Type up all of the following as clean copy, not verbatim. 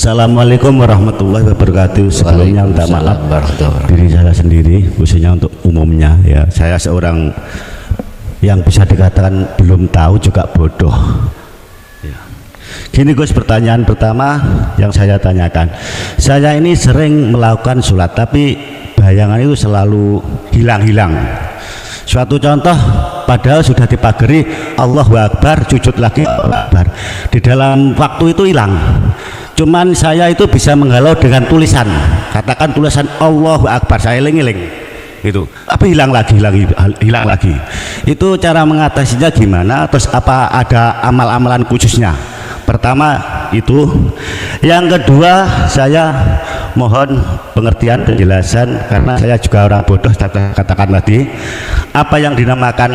Assalamualaikum warahmatullahi wabarakatuh. Sebelumnya minta maaf diri saya sendiri, khususnya untuk umumnya ya. Saya seorang yang bisa dikatakan belum tahu juga bodoh ya. Gini Gus, pertanyaan pertama yang saya tanyakan, saya ini sering melakukan sholat tapi bayangan itu selalu hilang-hilang. Suatu contoh, padahal sudah dipagari Allahu Akbar, sujud lagi Allahu Akbar, di dalam waktu itu hilang. Cuman saya itu bisa menghalau dengan tulisan, katakan tulisan Allahu Akbar, saya eling-eling gitu, tapi hilang lagi. Itu cara mengatasinya gimana? Terus apa ada amal-amalan khususnya? Pertama itu. Yang kedua, saya mohon pengertian penjelasan karena saya juga orang bodoh, katakan tadi apa yang dinamakan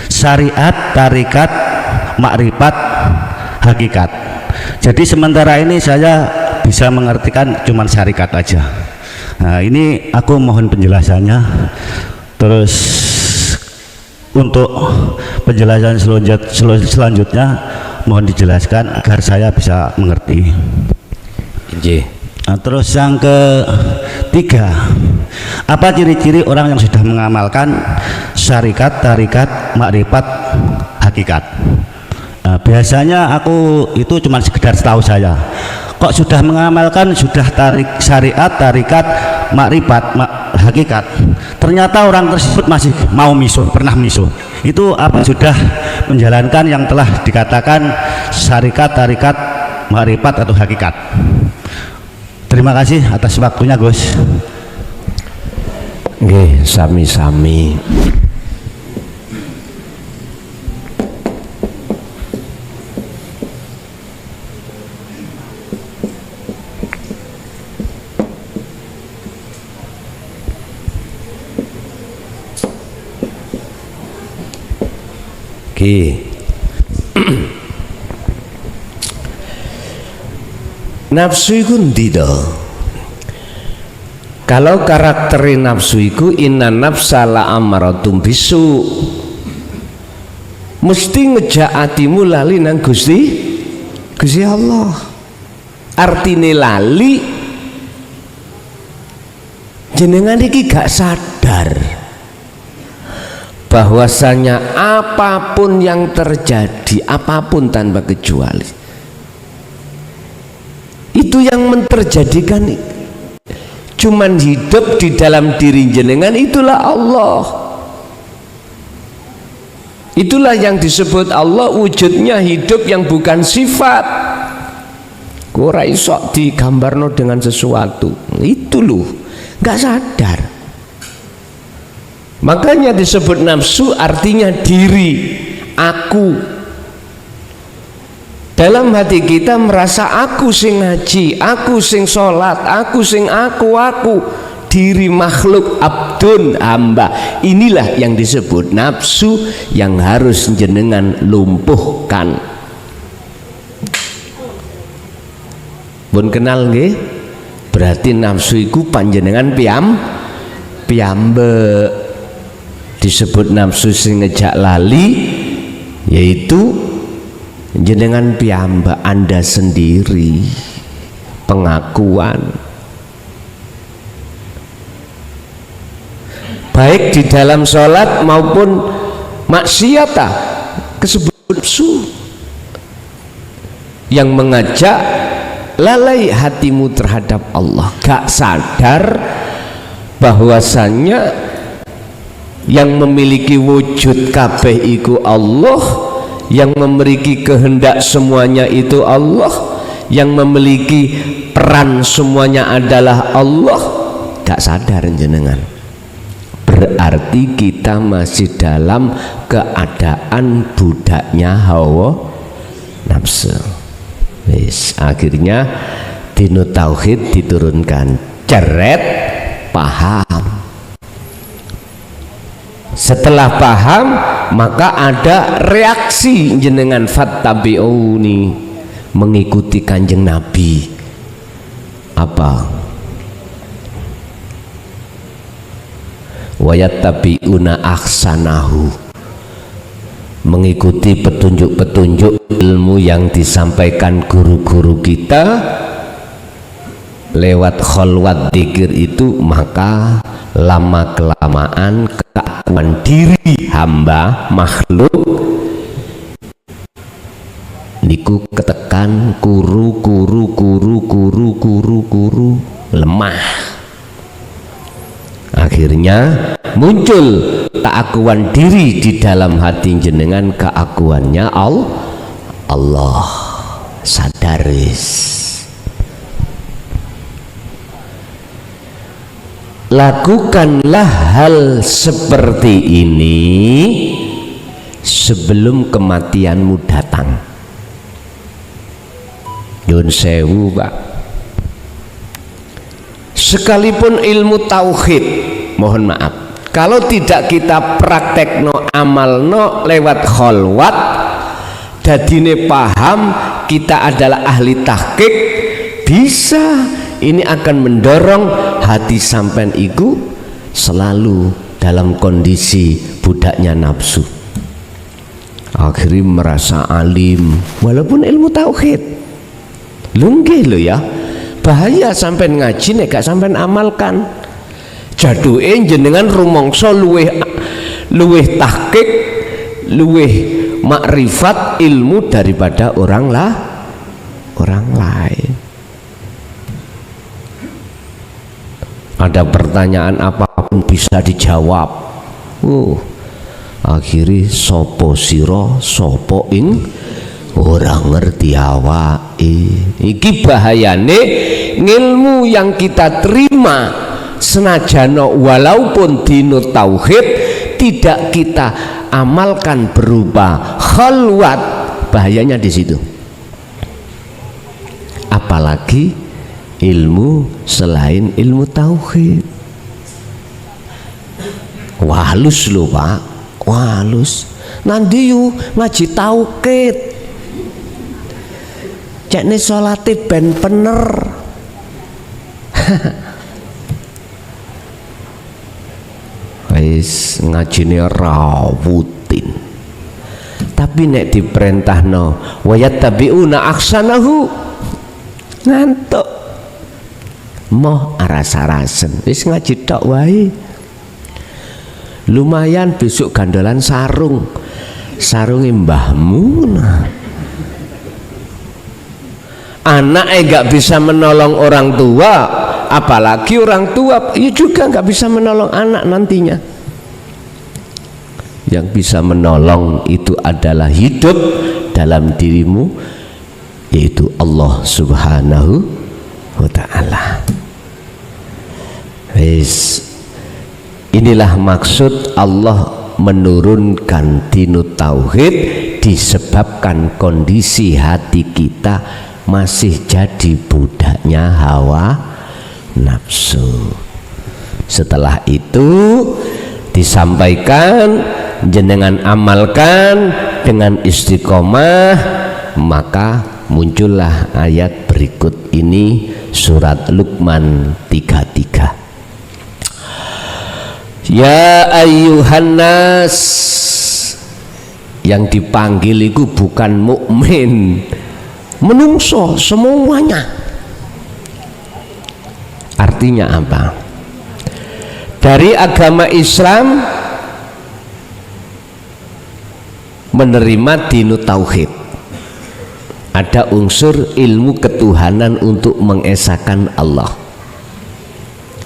syariat, tarikat, makrifat, hakikat. Jadi sementara ini saya bisa mengartikan cuman syarikat aja. Nah, ini aku mohon penjelasannya. Terus untuk penjelasan selanjutnya mohon dijelaskan agar saya bisa mengerti. Nah, terus yang ketiga, apa ciri-ciri orang yang sudah mengamalkan syarikat, tarikat, makrifat, hakikat? Nah, biasanya aku itu cuma sekedar tahu saya. Kok sudah mengamalkan, sudah syariat, tarikat, makrifat, hakikat, ternyata orang tersebut masih mau misuh, pernah misuh. Itu apa sudah menjalankan yang telah dikatakan syarikat, tarikat, makrifat atau hakikat? Terima kasih atas waktunya Gus. Nggih, sami-sami. Nafsu iku ndi to? Kalau karakter nafsu iku inna nafsa la amaratum bisu, mesti ngejak atimu lali nang Gusti Allah. Artine lali jenengan iki gak sadar bahwasanya apapun yang terjadi, apapun tanpa kecuali, itu yang menterjadikan cuman hidup di dalam diri jenengan, itulah Allah. Itulah yang disebut Allah, wujudnya hidup yang bukan sifat. Ora iso digambarno dengan sesuatu. Itu loh, nggak sadar. Makanya disebut nafsu, artinya diri, aku. Dalam hati kita merasa aku sing ngaji, aku sing sholat, aku sing aku, diri makhluk, abdun, hamba. Inilah yang disebut nafsu yang harus jenengan lumpuhkan. Pun kenal nggih? Berarti nafsu iku panjenengan piyambek. Disebut nafsu sing ngejak lali, yaitu jenengan piyambak, Anda sendiri. Pengakuan baik di dalam sholat maupun maksiat kesebut nafsu yang mengajak lalai hatimu terhadap Allah. Gak sadar bahwasannya yang memiliki wujud kabeh iku Allah, yang memiliki kehendak semuanya itu Allah, yang memiliki peran semuanya adalah Allah. Gak sadar jenengan. Berarti kita masih dalam keadaan budaknya hawa nafsu. Wis, akhirnya dinu tauhid diturunkan, ceret, paham. Setelah paham, maka ada reaksi jenengan, fattabi'uni, mengikuti kanjeng Nabi. Apa? Wayattabi'una ahsanahu, mengikuti petunjuk-petunjuk ilmu yang disampaikan guru-guru kita lewat kholwat dzikir itu, maka lama kelamaan keakuan diri hamba makhluk niku ketekan kuru lemah. Akhirnya muncul keakuan diri di dalam hati jenengan, keakuannya Allah sadaris. Lakukanlah hal seperti ini sebelum kematianmu datang. Nyun sewu, Pak. Sekalipun ilmu tauhid, mohon maaf, kalau tidak kita praktekno amalno lewat kholwat, dadine paham kita adalah ahli tahqiq, bisa ini akan mendorong hati sampean iku selalu dalam kondisi budaknya nafsu. Akhirnya merasa alim walaupun ilmu tauhid. Lunggih lo ya, bahaya sampean ngaji nek gak sampean amalkan. Jaduke jenengan rumangsa luweh tahqiq, luweh makrifat ilmu daripada orang lain. Ada pertanyaan apapun bisa dijawab. Akhirnya sopo siro sopo ing orang ngerti awake. Iki bahayane ngilmu yang kita terima senajana walaupun dino tauhid tidak kita amalkan berupa khalwat, bahayanya di situ. Apalagi ilmu selain ilmu tauhid. Walus lho Pak, walus. Nanti yu ngaji tauhid, cekne sholate ben bener. Wis ngajine rawutin. Tapi nek diperintahno wayattabi'una ahsanahu, ngantuk. Moh aras-arasen wis ngaji tok wae. Lumayan besok gandolan sarunge mbahmu. Anaknya gak bisa menolong orang tua, apalagi orang tua ya juga gak bisa menolong anak nantinya. Yang bisa menolong itu adalah hidup dalam dirimu, yaitu Allah Subhanahu wa ta'ala. Inilah maksud Allah menurunkan dinu tauhid, disebabkan kondisi hati kita masih jadi budaknya hawa nafsu. Setelah itu disampaikan, jenengan amalkan dengan istiqomah, maka muncullah ayat berikut ini, surat Luqman 33. Ya ayyuhan nas, yang dipanggil itu bukan mukmin, menungso semuanya. Artinya apa? Dari agama Islam menerima dinu tauhid, ada unsur ilmu ketuhanan untuk mengesahkan Allah,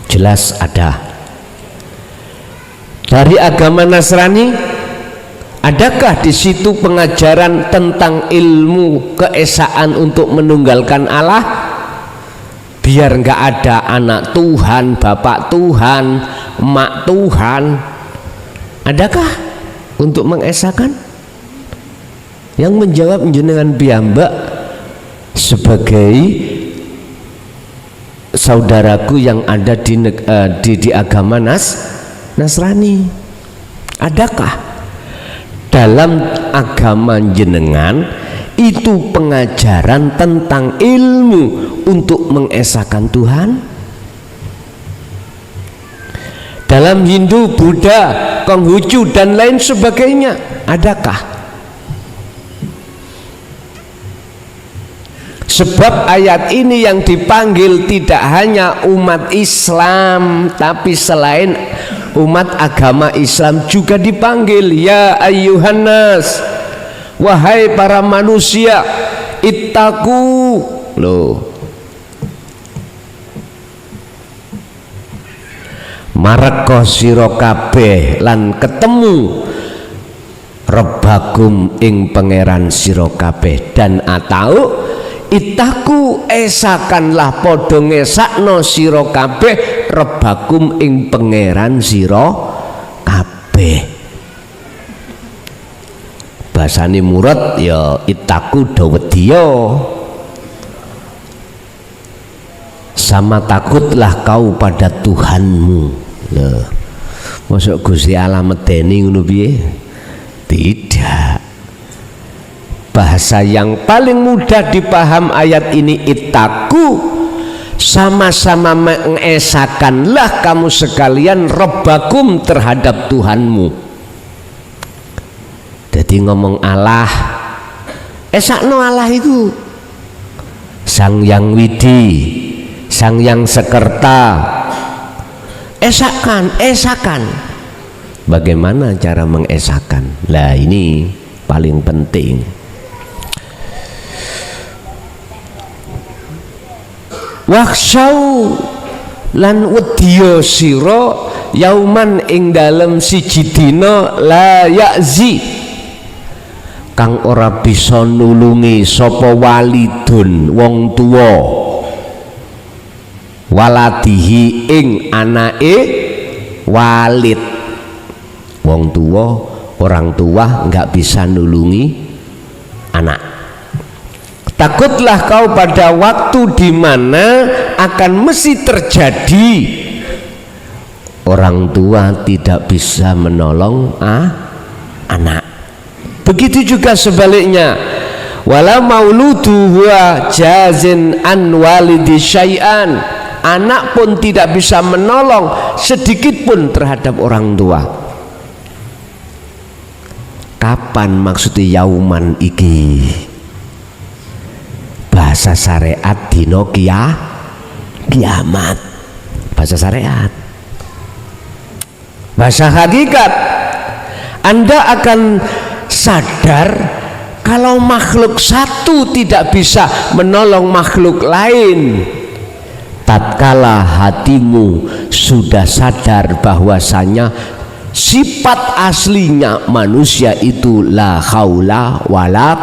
jelas ada. Dari agama Nasrani, adakah di situ pengajaran tentang ilmu keesaan untuk menunggalkan Allah? Biar nggak ada anak Tuhan, bapak Tuhan, emak Tuhan. Adakah untuk mengesahkan? Yang menjawab jenengan piyambak sebagai saudaraku yang ada di agama Nasrani. Adakah dalam agama jenengan itu pengajaran tentang ilmu untuk mengesahkan Tuhan? Dalam Hindu, Buddha, Konghucu dan lain sebagainya, adakah? Sebab ayat ini yang dipanggil tidak hanya umat Islam, tapi selain umat agama Islam juga dipanggil. Ya ayyuhannas, wahai para manusia, ittaku. Loh, mareko sira kabeh lan ketemu Rabbakum ing pangeran sira kabeh, dan atau itaku esakanlah padha ngesakno sira kabeh Rabbakum ing pangeran sira kabeh. Basane murad ya itaku do wedya, sama takutlah kau pada Tuhanmu. Loh, mosok Gusti Allah medeni ngono piye? Tidak. Bahasa yang paling mudah dipaham ayat ini ittaku, sama-sama mengesakanlah kamu sekalian Rabbakum terhadap Tuhanmu. Jadi ngomong Allah, esakno Allah itu Sang Yang Widi, Sang Yang Sekerta. Esakan. Bagaimana cara mengesakan? Lah ini paling penting. Waksau lan wedya sira yauman ing dalem siji dina la yakzi kang ora bisa nulungi sapa walidun wong tuwa waladihi ing anake walid. Wong tua, orang tua nggak bisa nulungi anak. Takutlah kau pada waktu di mana akan mesti terjadi orang tua tidak bisa menolong anak. Begitu juga sebaliknya, wala mauludu huwa jazin an walidi syai'an, anak pun tidak bisa menolong sedikit pun terhadap orang tua. Kapan maksudnya yauman iki? Bahasa syariat dino kiamat. Bahasa syariat. Bahasa hakikat, Anda akan sadar kalau makhluk satu tidak bisa menolong makhluk lain. Tatkala hatimu sudah sadar bahwasanya sifat aslinya manusia itu la haula wala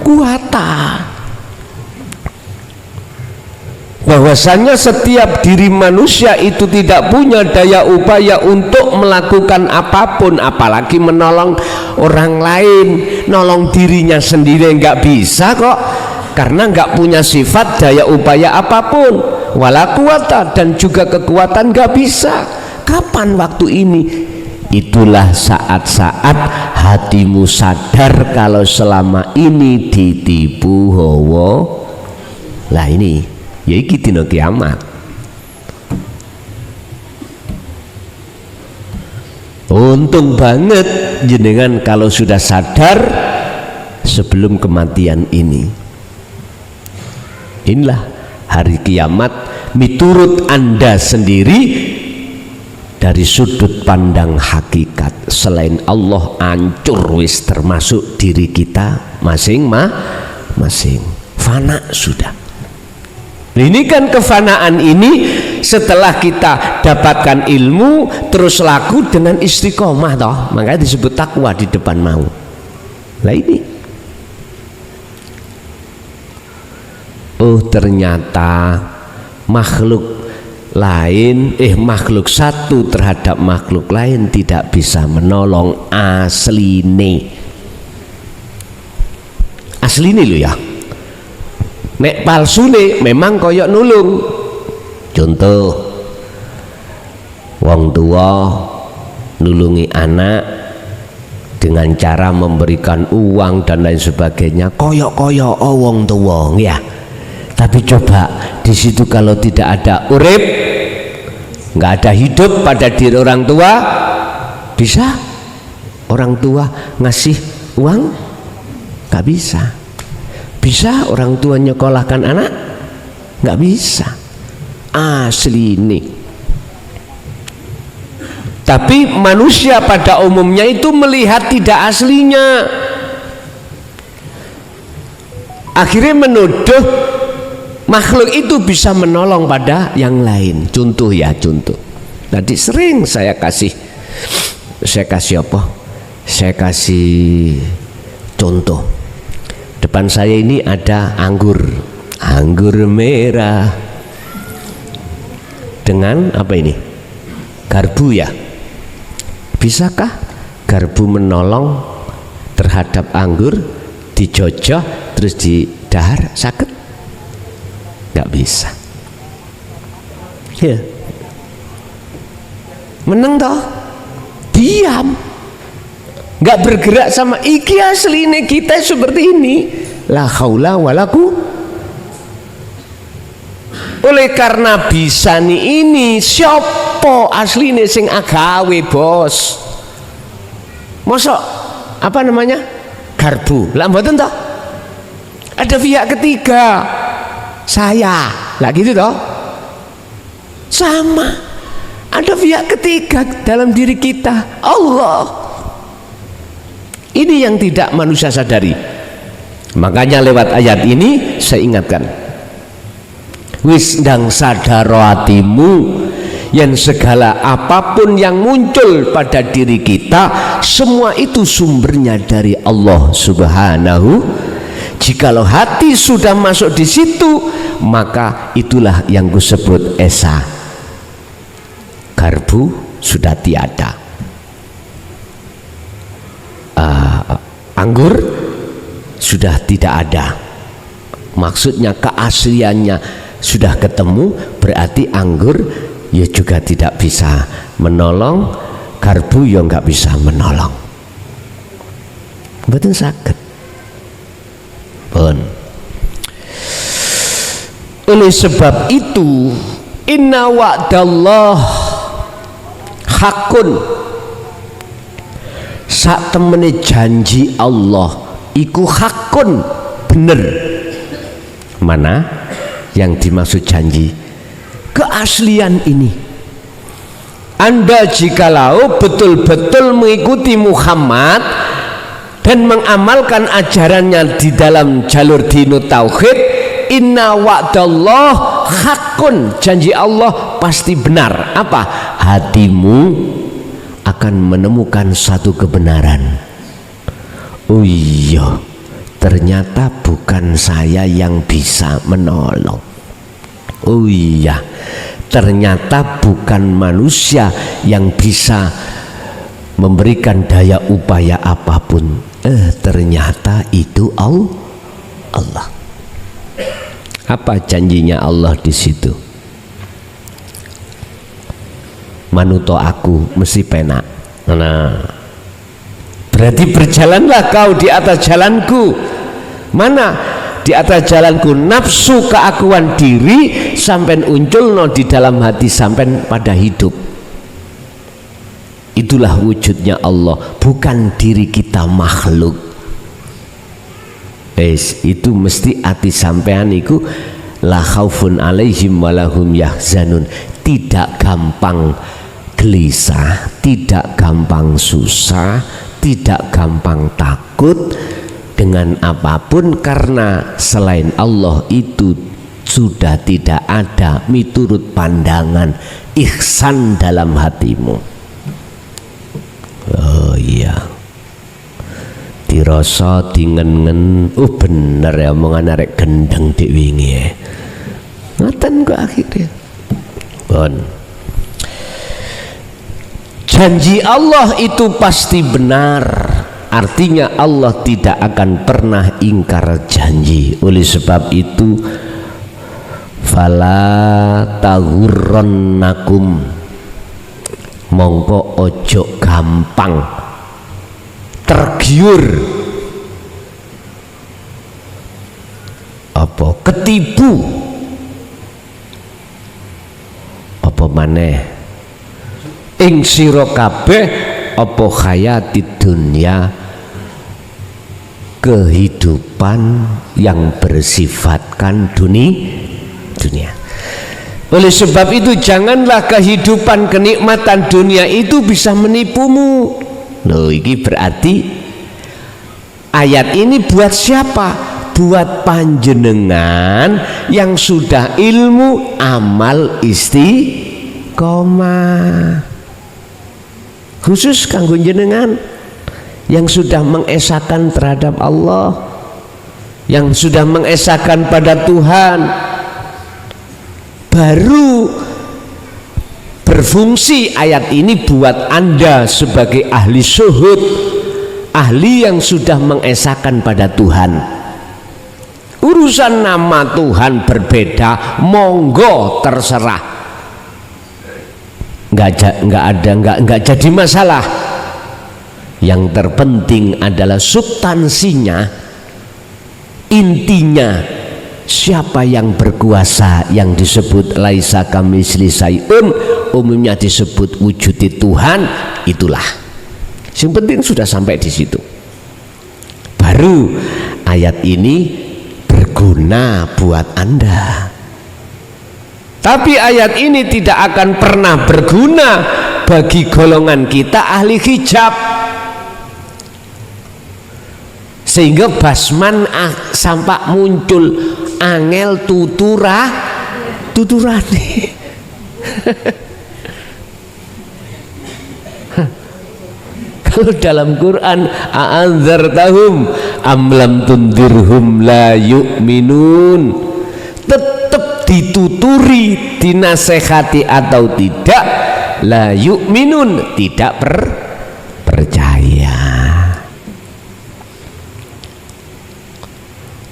quwata, bahwasanya setiap diri manusia itu tidak punya daya upaya untuk melakukan apapun, apalagi menolong orang lain. Nolong dirinya sendiri nggak bisa kok, karena nggak punya sifat daya upaya apapun, wala quwata, dan juga kekuatan nggak bisa. Kapan waktu ini? Itulah saat-saat hatimu sadar kalau selama ini ditipu hawa. Lah ini ya iki dina kiamat. Untung banget jenengan kalau sudah sadar sebelum kematian ini. Inilah hari kiamat miturut Anda sendiri. Dari sudut pandang hakikat, selain Allah hancur wis, termasuk diri kita masing-masing fana sudah. Ini kan kefanaan ini setelah kita dapatkan ilmu terus laku dengan istiqomah toh, makanya disebut takwa di depan mau. Lah ini, oh ternyata makhluk lain, makhluk satu terhadap makhluk lain tidak bisa menolong asline lo ya. Nek palsune memang koyok nulung. Contoh, wong tua nulungi anak dengan cara memberikan uang dan lain sebagainya, koyok wong tua ya. Tapi coba di situ kalau tidak ada urip, nggak ada hidup pada diri orang tua, bisa orang tua ngasih uang? Nggak bisa. Bisa orang tua nyekolahkan anak? Nggak bisa. Asli ini. Tapi manusia pada umumnya itu melihat tidak aslinya. Akhirnya menuduh makhluk itu bisa menolong pada yang lain. Contoh ya, contoh. Tadi sering saya kasih apa? Saya kasih contoh. Depan saya ini ada anggur merah dengan apa ini? Garbu ya. Bisakah garbu menolong terhadap anggur? Dijojok terus didahar sakit? Nggak bisa. Ya. Menang toh? Diam. Nggak bergerak sama iki asli ini kita seperti ini. La haula wala quwwata. Oleh karena bisa nih ini siapa asli ini sing agawe bos? Mosok apa namanya? Garbu. Lah mboten toh? Ada pihak ketiga. Saya. Lah gitu toh? Sama. Ada pihak ketiga dalam diri kita. Allah. Ini yang tidak manusia sadari. Makanya lewat ayat ini saya ingatkan. Wis ndang sadaro atimu yang segala apapun yang muncul pada diri kita semua itu sumbernya dari Allah Subhanahu. Jikalau hati sudah masuk di situ maka itulah yang kusebut esa. Garbu sudah tiada. Anggur sudah tidak ada. Maksudnya keasliannya sudah ketemu, berarti anggur ya juga tidak bisa menolong, garbu ya nggak bisa menolong. Betul sakit. Pun. Oleh sebab itu, inna wa'dallah hakun. Sak temene janji Allah iku hakun, bener. Mana yang dimaksud janji? Keaslian ini. Anda jikalau betul-betul mengikuti Muhammad dan mengamalkan ajarannya di dalam jalur dinut tauhid, inna wa'dallah hakun, janji Allah pasti benar. Apa? Hatimu akan menemukan satu kebenaran. Oh iya, ternyata bukan saya yang bisa menolong. Oh iya, ternyata bukan manusia yang bisa memberikan daya upaya apapun. Ternyata itu Allah. Apa janjinya Allah di situ? Manuto aku mesti penak. Nah, berarti berjalanlah kau di atas jalanku. Mana di atas jalanku? Nafsu keakuan diri sampai uncul no di dalam hati sampai pada hidup. Itulah wujudnya Allah, bukan diri kita makhluk. Itu mesti hati sampean iku la khaufun alaihim walahum yahzanun. Tidak gampang gelisah, tidak gampang susah, tidak gampang takut dengan apapun, karena selain Allah itu sudah tidak ada miturut pandangan ihsan dalam hatimu. Oh iya, dirasa dingen-ngen. Oh bener ya omongan arek gendeng dik wingi ya. Ngoten kok akhirnya. Bon. Janji Allah itu pasti benar. Artinya Allah tidak akan pernah ingkar janji. Oleh sebab itu fala taghurrannakum, mongko ojo gampang tergiur apa ketipu apa maneh ing sira kabeh apa hayati dunya, kehidupan kehidupan yang bersifatkan dunia. Oleh sebab itu janganlah kehidupan kenikmatan dunia itu bisa menipumu. Loh, ini berarti ayat ini buat siapa? Buat panjenengan yang sudah ilmu amal istiqomah. Khusus kanggo jenengan yang sudah mengesahkan terhadap Allah, yang sudah mengesahkan pada Tuhan, baru berfungsi ayat ini buat Anda sebagai ahli syuhud, ahli yang sudah mengesahkan pada Tuhan. Urusan nama Tuhan berbeda, monggo terserah, nggak jadi masalah. Yang terpenting adalah substansinya, intinya siapa yang berkuasa, yang disebut laisa kamitsli syai'un, umumnya disebut wujudi Tuhan, itulah. Yang penting sudah sampai di situ, baru ayat ini berguna buat Anda. Tapi ayat ini tidak akan pernah berguna bagi golongan kita ahli hijab, sehingga basman sampai muncul angel tuturane. Kalau dalam Quran a'anzartahum am lam tundirhum la yu'minun, tetap dituturi, dinasehati atau tidak, la yu'minun, tidak percaya.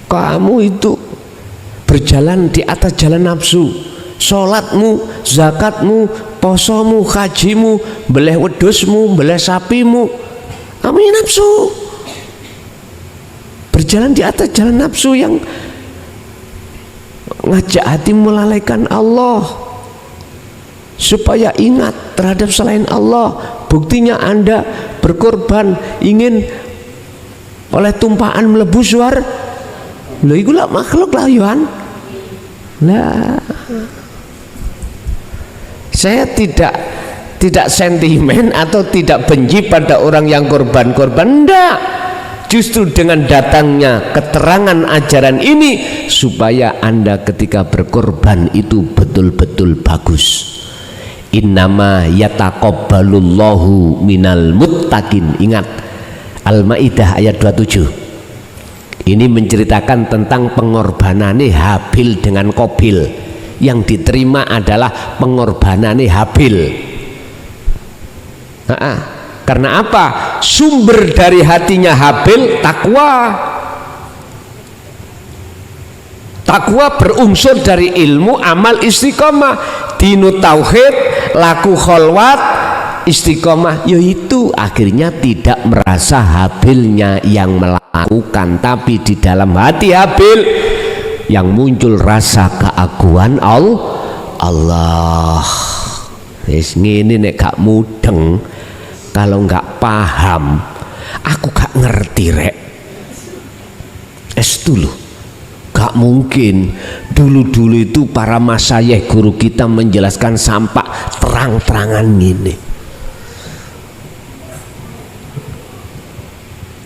Kamu itu berjalan di atas jalan nafsu, sholatmu, zakatmu, posomu, hajimu, beleh wedusmu, beleh sapimu, kamu ini nafsu, berjalan di atas jalan nafsu yang ngajak hati melalaikan Allah supaya ingat terhadap selain Allah. Buktinya Anda berkorban ingin oleh tumpahan melebu suar, lho iku lah makhluk lah Yohan. Nah, saya tidak sentimen atau tidak benci pada orang yang korban-korban, enggak. Justru dengan datangnya keterangan ajaran ini supaya Anda ketika berkorban itu betul-betul bagus. Innama yataqabbalullahu minal muttaqin. Ingat Al-Maidah ayat 27. Ini menceritakan tentang pengorbanane Habil dengan Qabil. Yang diterima adalah pengorbanane Habil. Karena apa? Sumber dari hatinya Habil takwa. Takwa berunsur dari ilmu, amal, istiqomah, dinu tauhid, laku kholwat, istiqomah. Yaitu akhirnya tidak merasa Habilnya yang melakukan, tapi di dalam hati Habil yang muncul rasa keagungan Allah. Wis ngene nek gak mudeng, kalau nggak paham, aku gak ngerti rek. Dulu gak mungkin dulu itu para masyayikh guru kita menjelaskan sampai terang-terangan gini.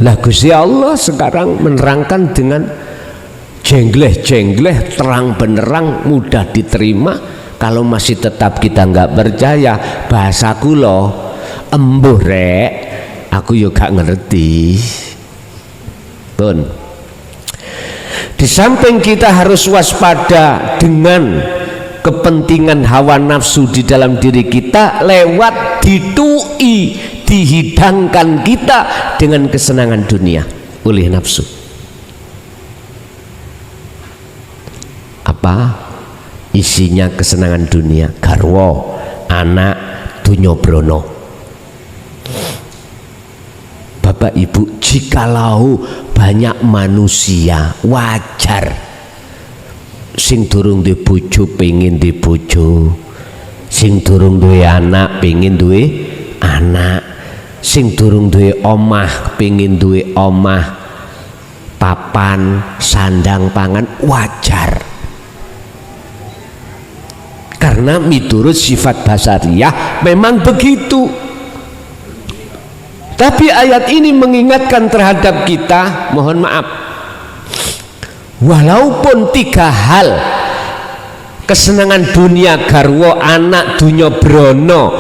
Lah Gusti Allah sekarang menerangkan dengan jengleh-jengleh, terang benerang, mudah diterima. Kalau masih tetap kita nggak percaya, bahasaku loh embuh rek, aku juga gak ngerti. Pun di samping kita harus waspada dengan kepentingan hawa nafsu di dalam diri kita lewat ditui, dihidangkan kita dengan kesenangan dunia oleh nafsu. Apa isinya kesenangan dunia? Garwa, anak, dunya brono. Bapak Ibu, jikalau banyak manusia wajar sing durung duwe bojo pengen duwe bojo, sing durung duwe anak pengen duwe anak, sing durung duwe omah pengen duwe omah, papan, sandang pangan wajar, karena miturut sifat basariyah memang begitu. Tapi ayat ini mengingatkan terhadap kita, mohon maaf, walaupun 3 hal, kesenangan dunia garwa anak dunya brono,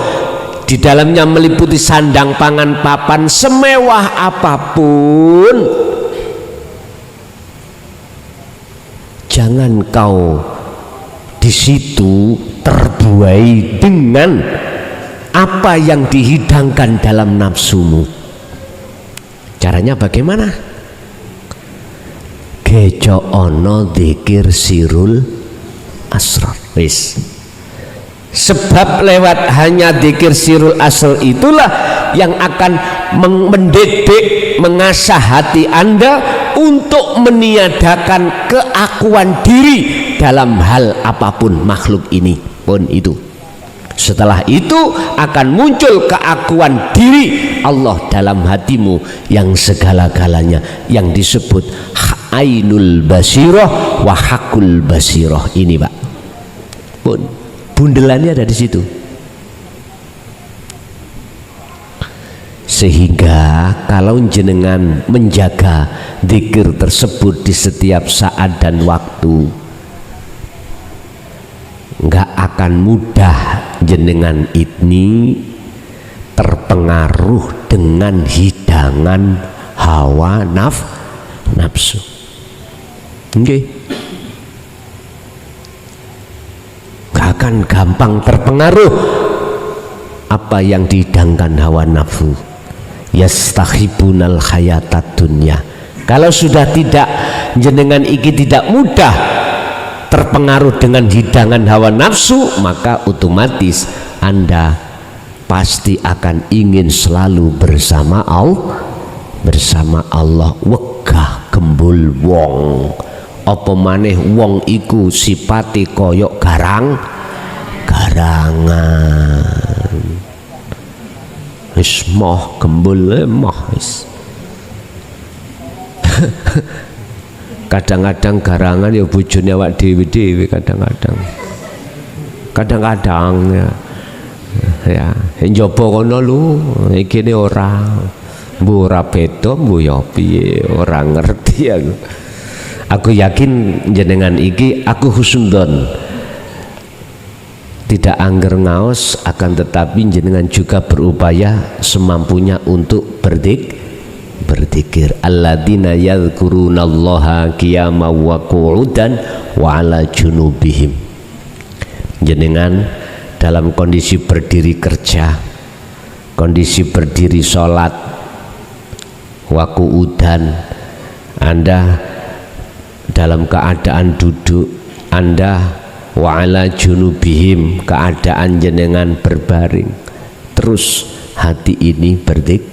di dalamnya meliputi sandang pangan papan, semewah apapun, jangan kau di situ terbuai dengan apa yang dihidangkan dalam nafsumu. Caranya bagaimana? Gejo ono dzikir sirul asrar. Wis. Sebab lewat hanya dzikir sirul asrar itulah yang akan mendidik, mengasah hati Anda untuk meniadakan keakuan diri dalam hal apapun makhluk ini pun itu. Setelah itu akan muncul keakuan diri Allah dalam hatimu yang segala-galanya, yang disebut ainul basirah wa hakul basirah ini, Pak. Pun bundelannya ada di situ. Sehingga kalau jenengan menjaga zikir tersebut di setiap saat dan waktu, nggak akan mudah jenengan ini terpengaruh dengan hidangan hawa nafsu. Nggih. Nggak akan gampang terpengaruh apa yang dihidangkan hawa nafsu. Yastakhibunal hayatad dunya. Kalau sudah tidak, jenengan iki tidak mudah terpengaruh dengan hidangan hawa nafsu, maka otomatis Anda pasti akan ingin selalu bersama Allah. Wegah gembul wong, apa maneh wong iku sipate koyok garangan. Wis moh gembul moh wis. Kadang-kadang garangan ya bojone awak dhewe-dhewe, kadang-kadang ya njaba kono lho, iki ne ora beda mbu ya piye, ora ngerti aku. Aku yakin jenengan iki aku husnudon, tidak angger ngaos, akan tetapi jenengan juga berupaya semampunya untuk berzikir. Alladzina yadhkurunallaha qiyaman wa qu'udan wa 'ala junubihim. Jenengan dalam kondisi berdiri kerja, kondisi berdiri sholat, wa qu'udan, Anda dalam keadaan duduk, Anda wa 'ala junubihim, keadaan jenengan berbaring, terus hati ini berzikir,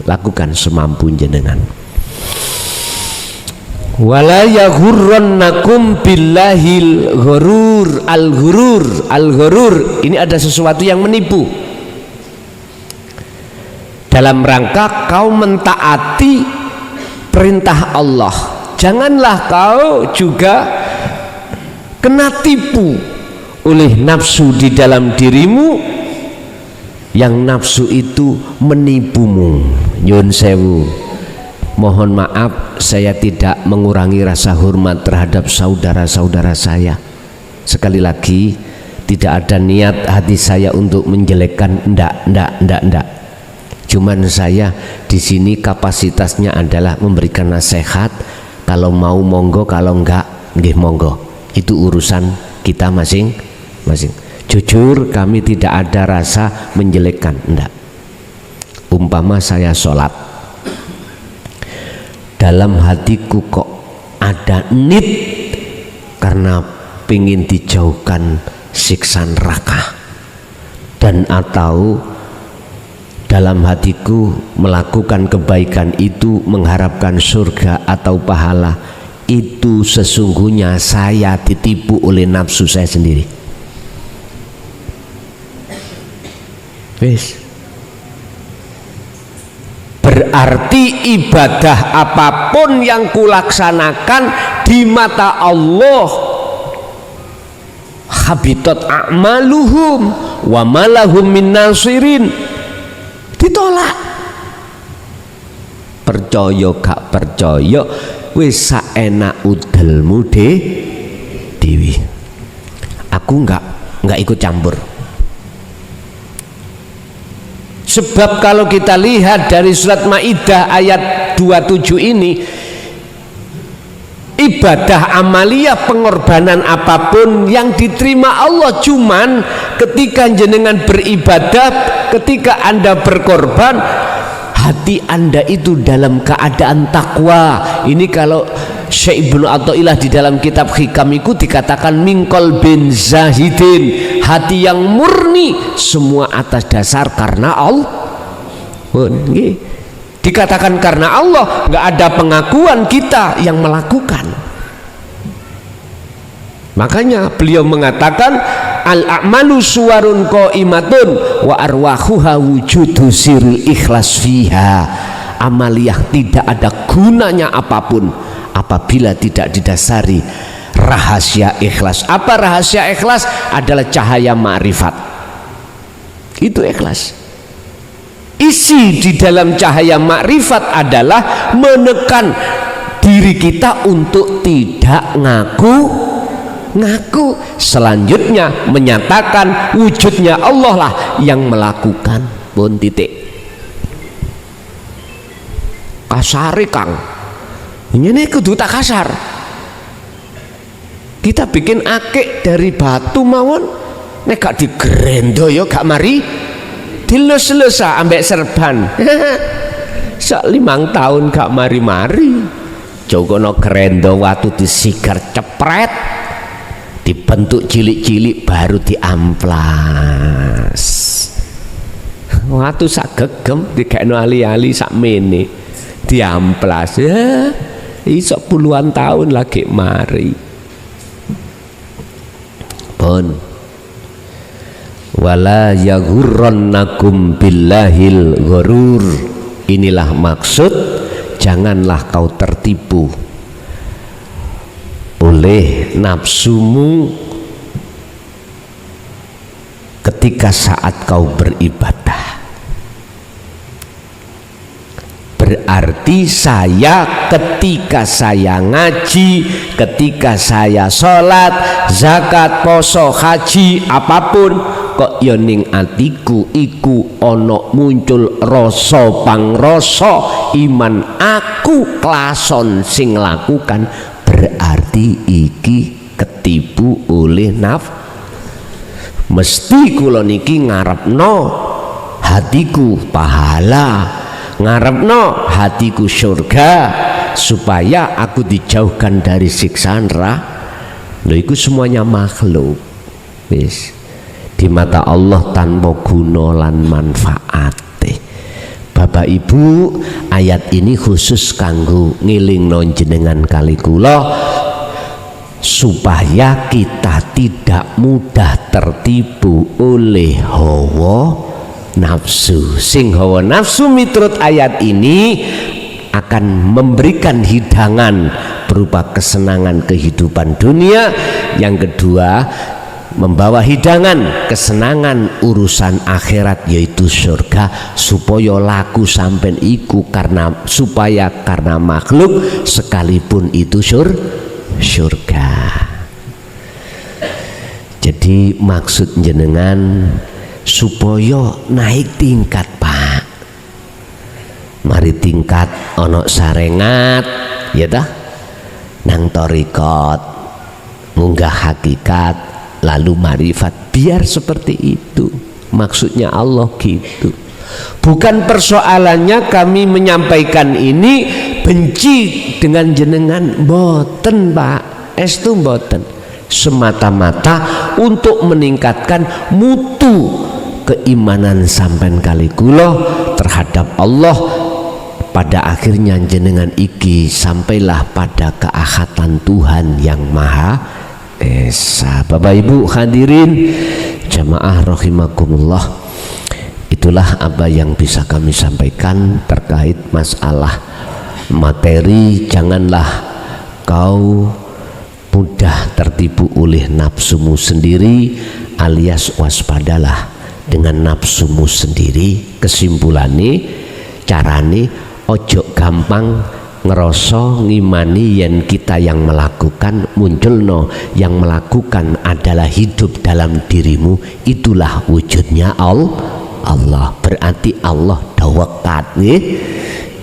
lakukan semampu jenengan. Wala yaghurrannakum billahil ghurur. Al-ghurur ini ada sesuatu yang menipu dalam rangka kau mentaati perintah Allah. Janganlah kau juga kena tipu oleh nafsu di dalam dirimu, yang nafsu itu menipumu. Nyun sewu, mohon maaf saya tidak mengurangi rasa hormat terhadap saudara-saudara saya. Sekali lagi, tidak ada niat hati saya untuk menjelekkan, ndak. Cuman saya di sini kapasitasnya adalah memberikan nasihat. Kalau mau monggo, kalau enggak nggih monggo. Itu urusan kita masing-masing. Jujur kami tidak ada rasa menjelekkan, enggak. Umpama saya sholat, dalam hatiku kok ada nit karena pingin dijauhkan siksa neraka, dan atau dalam hatiku melakukan kebaikan itu mengharapkan surga atau pahala, itu sesungguhnya saya ditipu oleh nafsu saya sendiri. Wis. Berarti ibadah apapun yang kulaksanakan di mata Allah habitat a'maluhum wa malahum min nasirin, ditolak. Percaya gak percaya wis saenak udelmu dewi. Aku nggak ikut campur. Sebab kalau kita lihat dari surat Maidah ayat 27 ini, ibadah amaliyah pengorbanan apapun yang diterima Allah cuman ketika jenengan beribadah, ketika Anda berkorban, hati Anda itu dalam keadaan takwa. Ini kalau Syekh Ibnu Athaillah di dalam kitab Hikam itu dikatakan mingkol bin zahidin, hati yang murni, semua atas dasar karena Allah. Dikatakan karena Allah, nggak ada pengakuan kita yang melakukan. Makanya beliau mengatakan al-a'malu suwarun qaimatun wa arwahuha wujudu siril ikhlas fiha. Amaliyah tidak ada gunanya apapun apabila tidak didasari rahasia ikhlas. Apa rahasia ikhlas? Adalah cahaya ma'rifat. Itu ikhlas. Isi di dalam cahaya ma'rifat adalah menekan diri kita untuk tidak ngaku. Selanjutnya menyatakan wujudnya Allah lah yang melakukan. Pun titik. Kasari Kang, ini kudu tak kasar. Kita bikin akik dari batu mawon, nek gak digrendo yo gak mari dilus-lus ambek serban. Sak 5 tahun gak mari-mari. Jogono grendo watu disigar cepret, dibentuk cilik-cilik baru diamplas. Watu sak gegem dikekno ali-ali sak mene. Diamplas ya, iso puluhan tahun lagi mari. Pun wala yaghurrannakum billahil ghurur. Inilah maksud, janganlah kau tertipu oleh nafsumu ketika saat kau beribadah. Berarti saya ketika saya ngaji, ketika saya sholat, zakat, poso, haji, apapun, kok ya ning atiku iku ono muncul rasa pangrasa iman aku klason sing lakukan, berarti iki ketipu oleh mesti kula niki ngarepno hatiku pahala, ngarepno hatiku surga, supaya aku dijauhkan dari siksaan Lho iku semuanya makhluk wis di mata Allah tanpa guna lan manfaate. Bapak Ibu, ayat ini khusus kanggo ngilingno jenengan kali kula supaya kita tidak mudah tertipu oleh hawa nafsu. Sing hawa nafsu miturut ayat ini akan memberikan hidangan berupa kesenangan kehidupan dunia. Yang kedua, membawa hidangan kesenangan urusan akhirat yaitu surga, supaya laku sampai iku karena makhluk sekalipun itu surga. Jadi maksud jenengan supaya naik tingkat, Pak. Mari tingkat ono sarengat ya dah nang torikot munggah hakikat lalu marifat, biar seperti itu maksudnya Allah gitu. Bukan persoalannya kami menyampaikan ini benci dengan jenengan, boten Pak, estu boten, semata-mata untuk meningkatkan mutu keimanan sampean kali kula terhadap Allah. Pada akhirnya jenengan iki sampailah pada keahatan Tuhan yang Maha Esa. Bapak Ibu hadirin jamaah rahimakumullah, Itulah apa yang bisa kami sampaikan terkait masalah materi. Janganlah kau mudah tertipu oleh nafsumu sendiri, alias waspadalah dengan nafsumu sendiri. Kesimpulannya, carane ojo gampang ngeroso ngimani yen kita yang melakukan munculno yang melakukan adalah hidup dalam dirimu, itulah wujudnya Allah. Berarti Allah dawakat nih.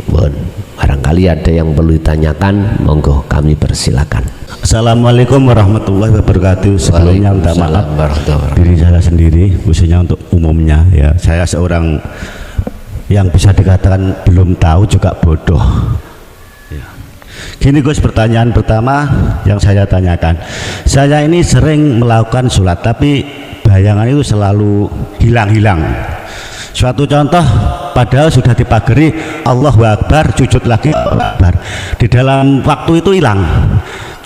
Bon, barangkali ada yang perlu ditanyakan, monggo kami persilakan. Assalamualaikum warahmatullahi wabarakatuh. Sebelumnya minta maaf diri saya sendiri, khususnya untuk umumnya ya. Saya seorang yang bisa dikatakan belum tahu juga bodoh. Gini Gus, pertanyaan pertama yang saya tanyakan, saya ini sering melakukan sholat tapi bayangan itu selalu hilang-hilang. Suatu contoh, padahal sudah dipagari Allahu Akbar, sujud lagi Allahu Akbar, di dalam waktu itu hilang.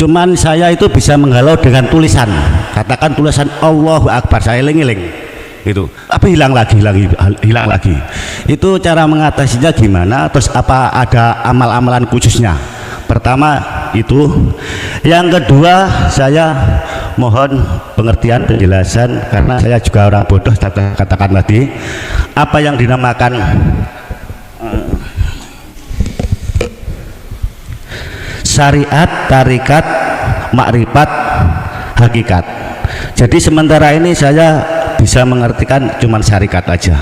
Cuman saya itu bisa menghalau dengan tulisan, katakan tulisan Allahu Akbar, saya eling-eling gitu, tapi hilang lagi. Itu cara mengatasinya gimana? Terus apa ada amal-amalan khususnya? Pertama itu. Yang kedua, saya mohon pengertian penjelasan karena saya juga orang bodoh. Katakan tadi apa yang dinamakan syariat, tarikat, makrifat, hakikat. Jadi sementara ini saya bisa mengartikan cuman syarikat aja.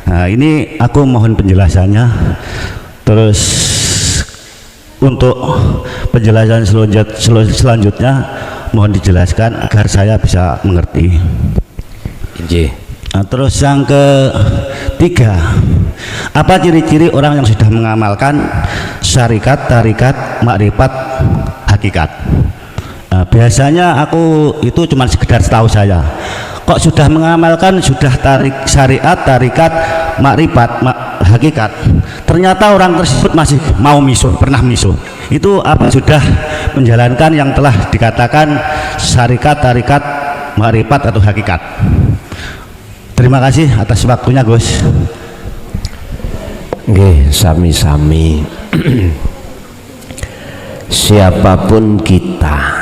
Nah, ini aku mohon penjelasannya. Terus untuk penjelasan selanjutnya mohon dijelaskan agar saya bisa mengerti. Nah, terus yang ketiga, apa ciri-ciri orang yang sudah mengamalkan syarikat, tarikat, makrifat, hakikat? Nah, biasanya aku itu cuma sekedar tahu saya. Kok sudah mengamalkan, sudah syariat, tarikat, makrifat, hakikat, ternyata orang tersebut masih mau misuh, pernah misuh. Itu apa sudah menjalankan yang telah dikatakan syarikat, tarikat, makrifat atau hakikat? Terima kasih atas waktunya Gus. Nggih, sami-sami. Siapapun kita,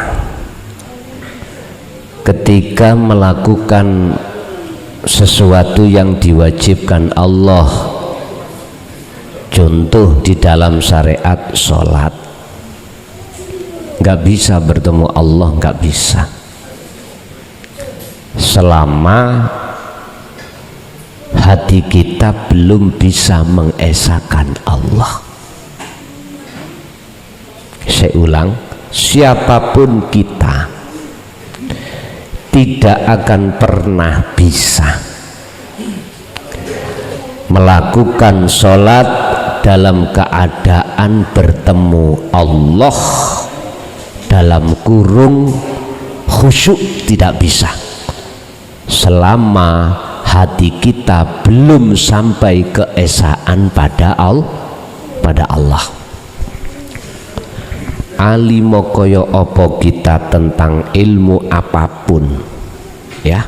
ketika melakukan sesuatu yang diwajibkan Allah, contoh di dalam syariat sholat, nggak bisa bertemu Allah, nggak bisa selama hati kita belum bisa mengesahkan Allah. Saya ulang, siapapun kita tidak akan pernah bisa melakukan sholat dalam keadaan bertemu Allah dalam kurung khusyuk, tidak bisa selama hati kita belum sampai keesaan pada Allah. Alimo koyo opo kita tentang ilmu apapun, ya,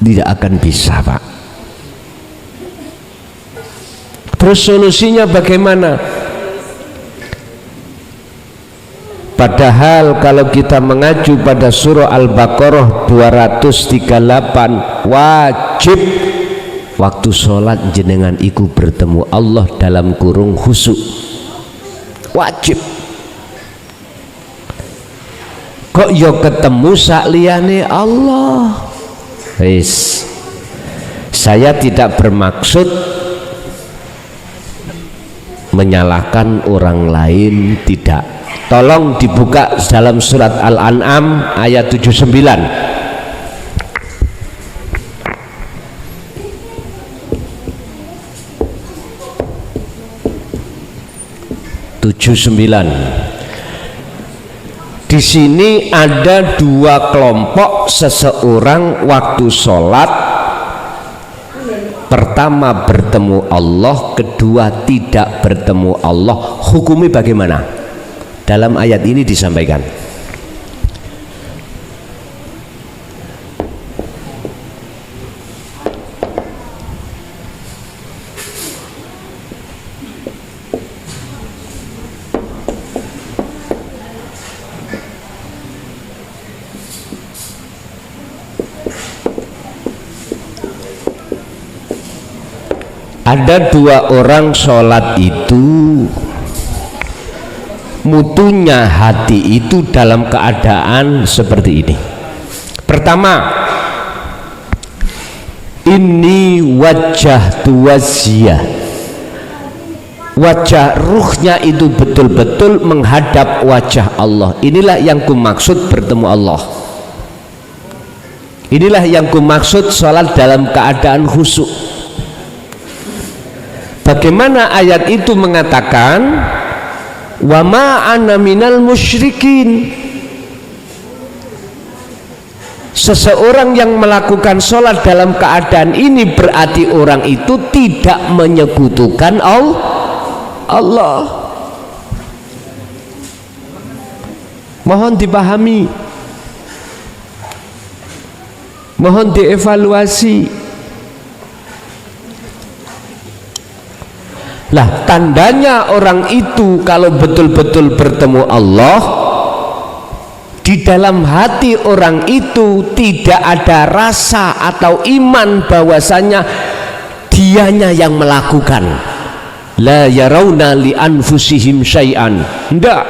tidak akan bisa, Pak. Terus solusinya bagaimana? Padahal kalau kita mengacu pada surah Al-Baqarah 238, wajib waktu sholat jenengan iku bertemu Allah dalam kurung khusyuk, wajib. Kok yo ketemu sakliyane Allah? Wis, saya tidak bermaksud menyalahkan orang lain, tidak. Tolong dibuka dalam surat Al-An'am ayat 79. Di sini ada dua kelompok seseorang waktu sholat. Pertama bertemu Allah, kedua tidak bertemu Allah. Hukumnya bagaimana? Dalam ayat ini disampaikan, Ada dua orang sholat itu mutunya hati itu dalam keadaan seperti ini. Pertama, ini wajah tuwaziyah, wajah ruhnya itu betul-betul menghadap wajah Allah. Inilah yang kumaksud bertemu Allah. Inilah yang kumaksud sholat dalam keadaan khusyuk. Bagaimana ayat itu mengatakan wa ma ana minal musyrikin. Seseorang yang melakukan sholat dalam keadaan ini berarti orang itu tidak menyekutukan Allah. Mohon dipahami, mohon dievaluasi. Lah, tandanya orang itu kalau betul-betul bertemu Allah, di dalam hati orang itu tidak ada rasa atau iman bahwasanya dianya yang melakukan. La yarawna li anfusihim syai'an. Tidak.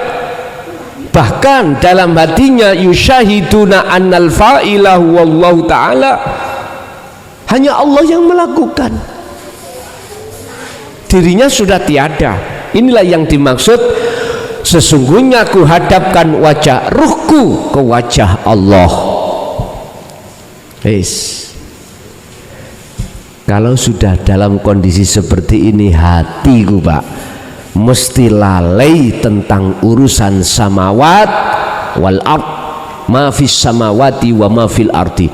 Bahkan dalam hatinya yusyahiduna annal fa'ilahu wallahu ta'ala, hanya Allah yang melakukan, dirinya sudah tiada. Inilah yang dimaksud sesungguhnya ku hadapkan wajah ruhku ke wajah Allah. Kalau sudah dalam kondisi seperti ini hatiku Pak mesti lalai tentang urusan samawat wal ard, ma fis samawati wa ma fil ardi.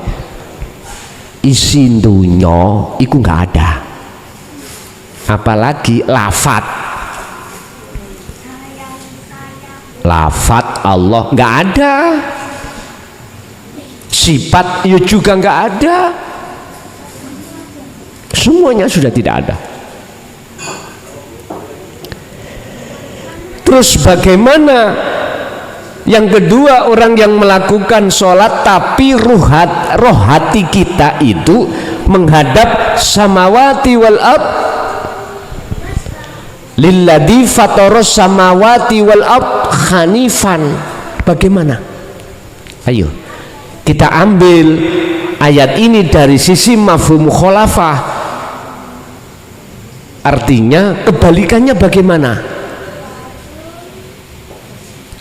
Isi dunya iku nggak ada, apalagi lafat Allah nggak ada, sifat ya juga nggak ada, semuanya sudah tidak ada. Terus bagaimana yang kedua, orang yang melakukan sholat tapi roh hati kita itu menghadap samawati wal ard, lilladzi fataros samawati wal ard hanifan. Bagaimana? Ayo kita ambil ayat ini dari sisi mafhum mukhalafah, artinya kebalikannya bagaimana?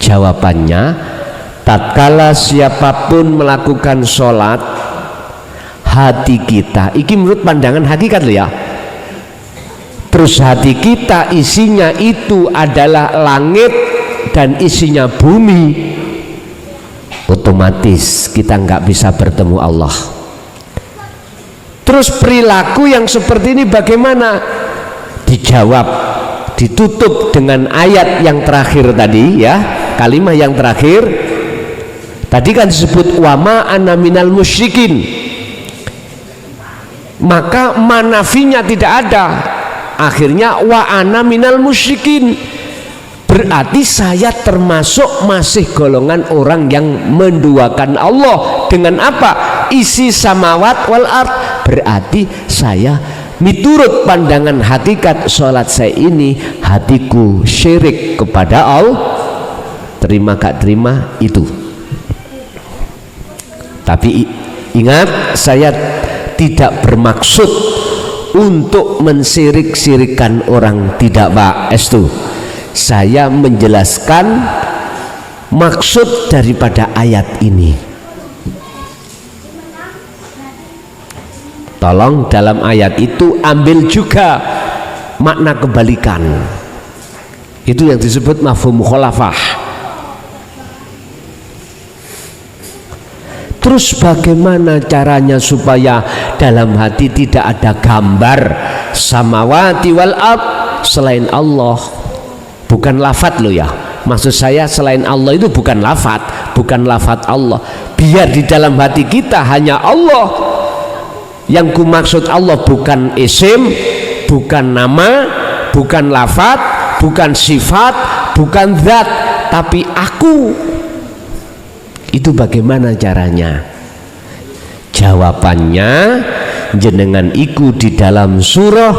Jawabannya, tatkala siapapun melakukan sholat, hati kita iki menurut pandangan hakikat loh ya, terus hati kita isinya itu adalah langit dan isinya bumi, otomatis kita nggak bisa bertemu Allah. Terus perilaku yang seperti ini bagaimana? Dijawab, ditutup dengan ayat yang terakhir tadi ya, kalimat yang terakhir tadi kan disebut wama ana minal musyrikin, maka manafinya tidak ada, akhirnya wa ana minal musyrikin, berarti saya termasuk masih golongan orang yang menduakan Allah dengan apa? Isi samawat wal ard, berarti saya miturut pandangan hakikat sholat saya ini hatiku syirik kepada Allah. Terima gak terima itu, tapi ingat saya tidak bermaksud untuk mensirik-sirikan orang, tidak Pak Estu. Saya menjelaskan maksud daripada ayat ini. Tolong dalam ayat itu ambil juga makna kebalikan, itu yang disebut mafhum mukhalafah. Terus bagaimana caranya supaya dalam hati tidak ada gambar samawati wal ard selain Allah? Bukan lafat loh ya, maksud saya selain Allah itu bukan lafat, bukan lafat Allah. Biar di dalam hati kita hanya Allah. Yang ku maksud Allah bukan isim, bukan nama, bukan lafat, bukan sifat, bukan zat, tapi aku. Itu bagaimana caranya? Jawabannya jenengan iku di dalam surah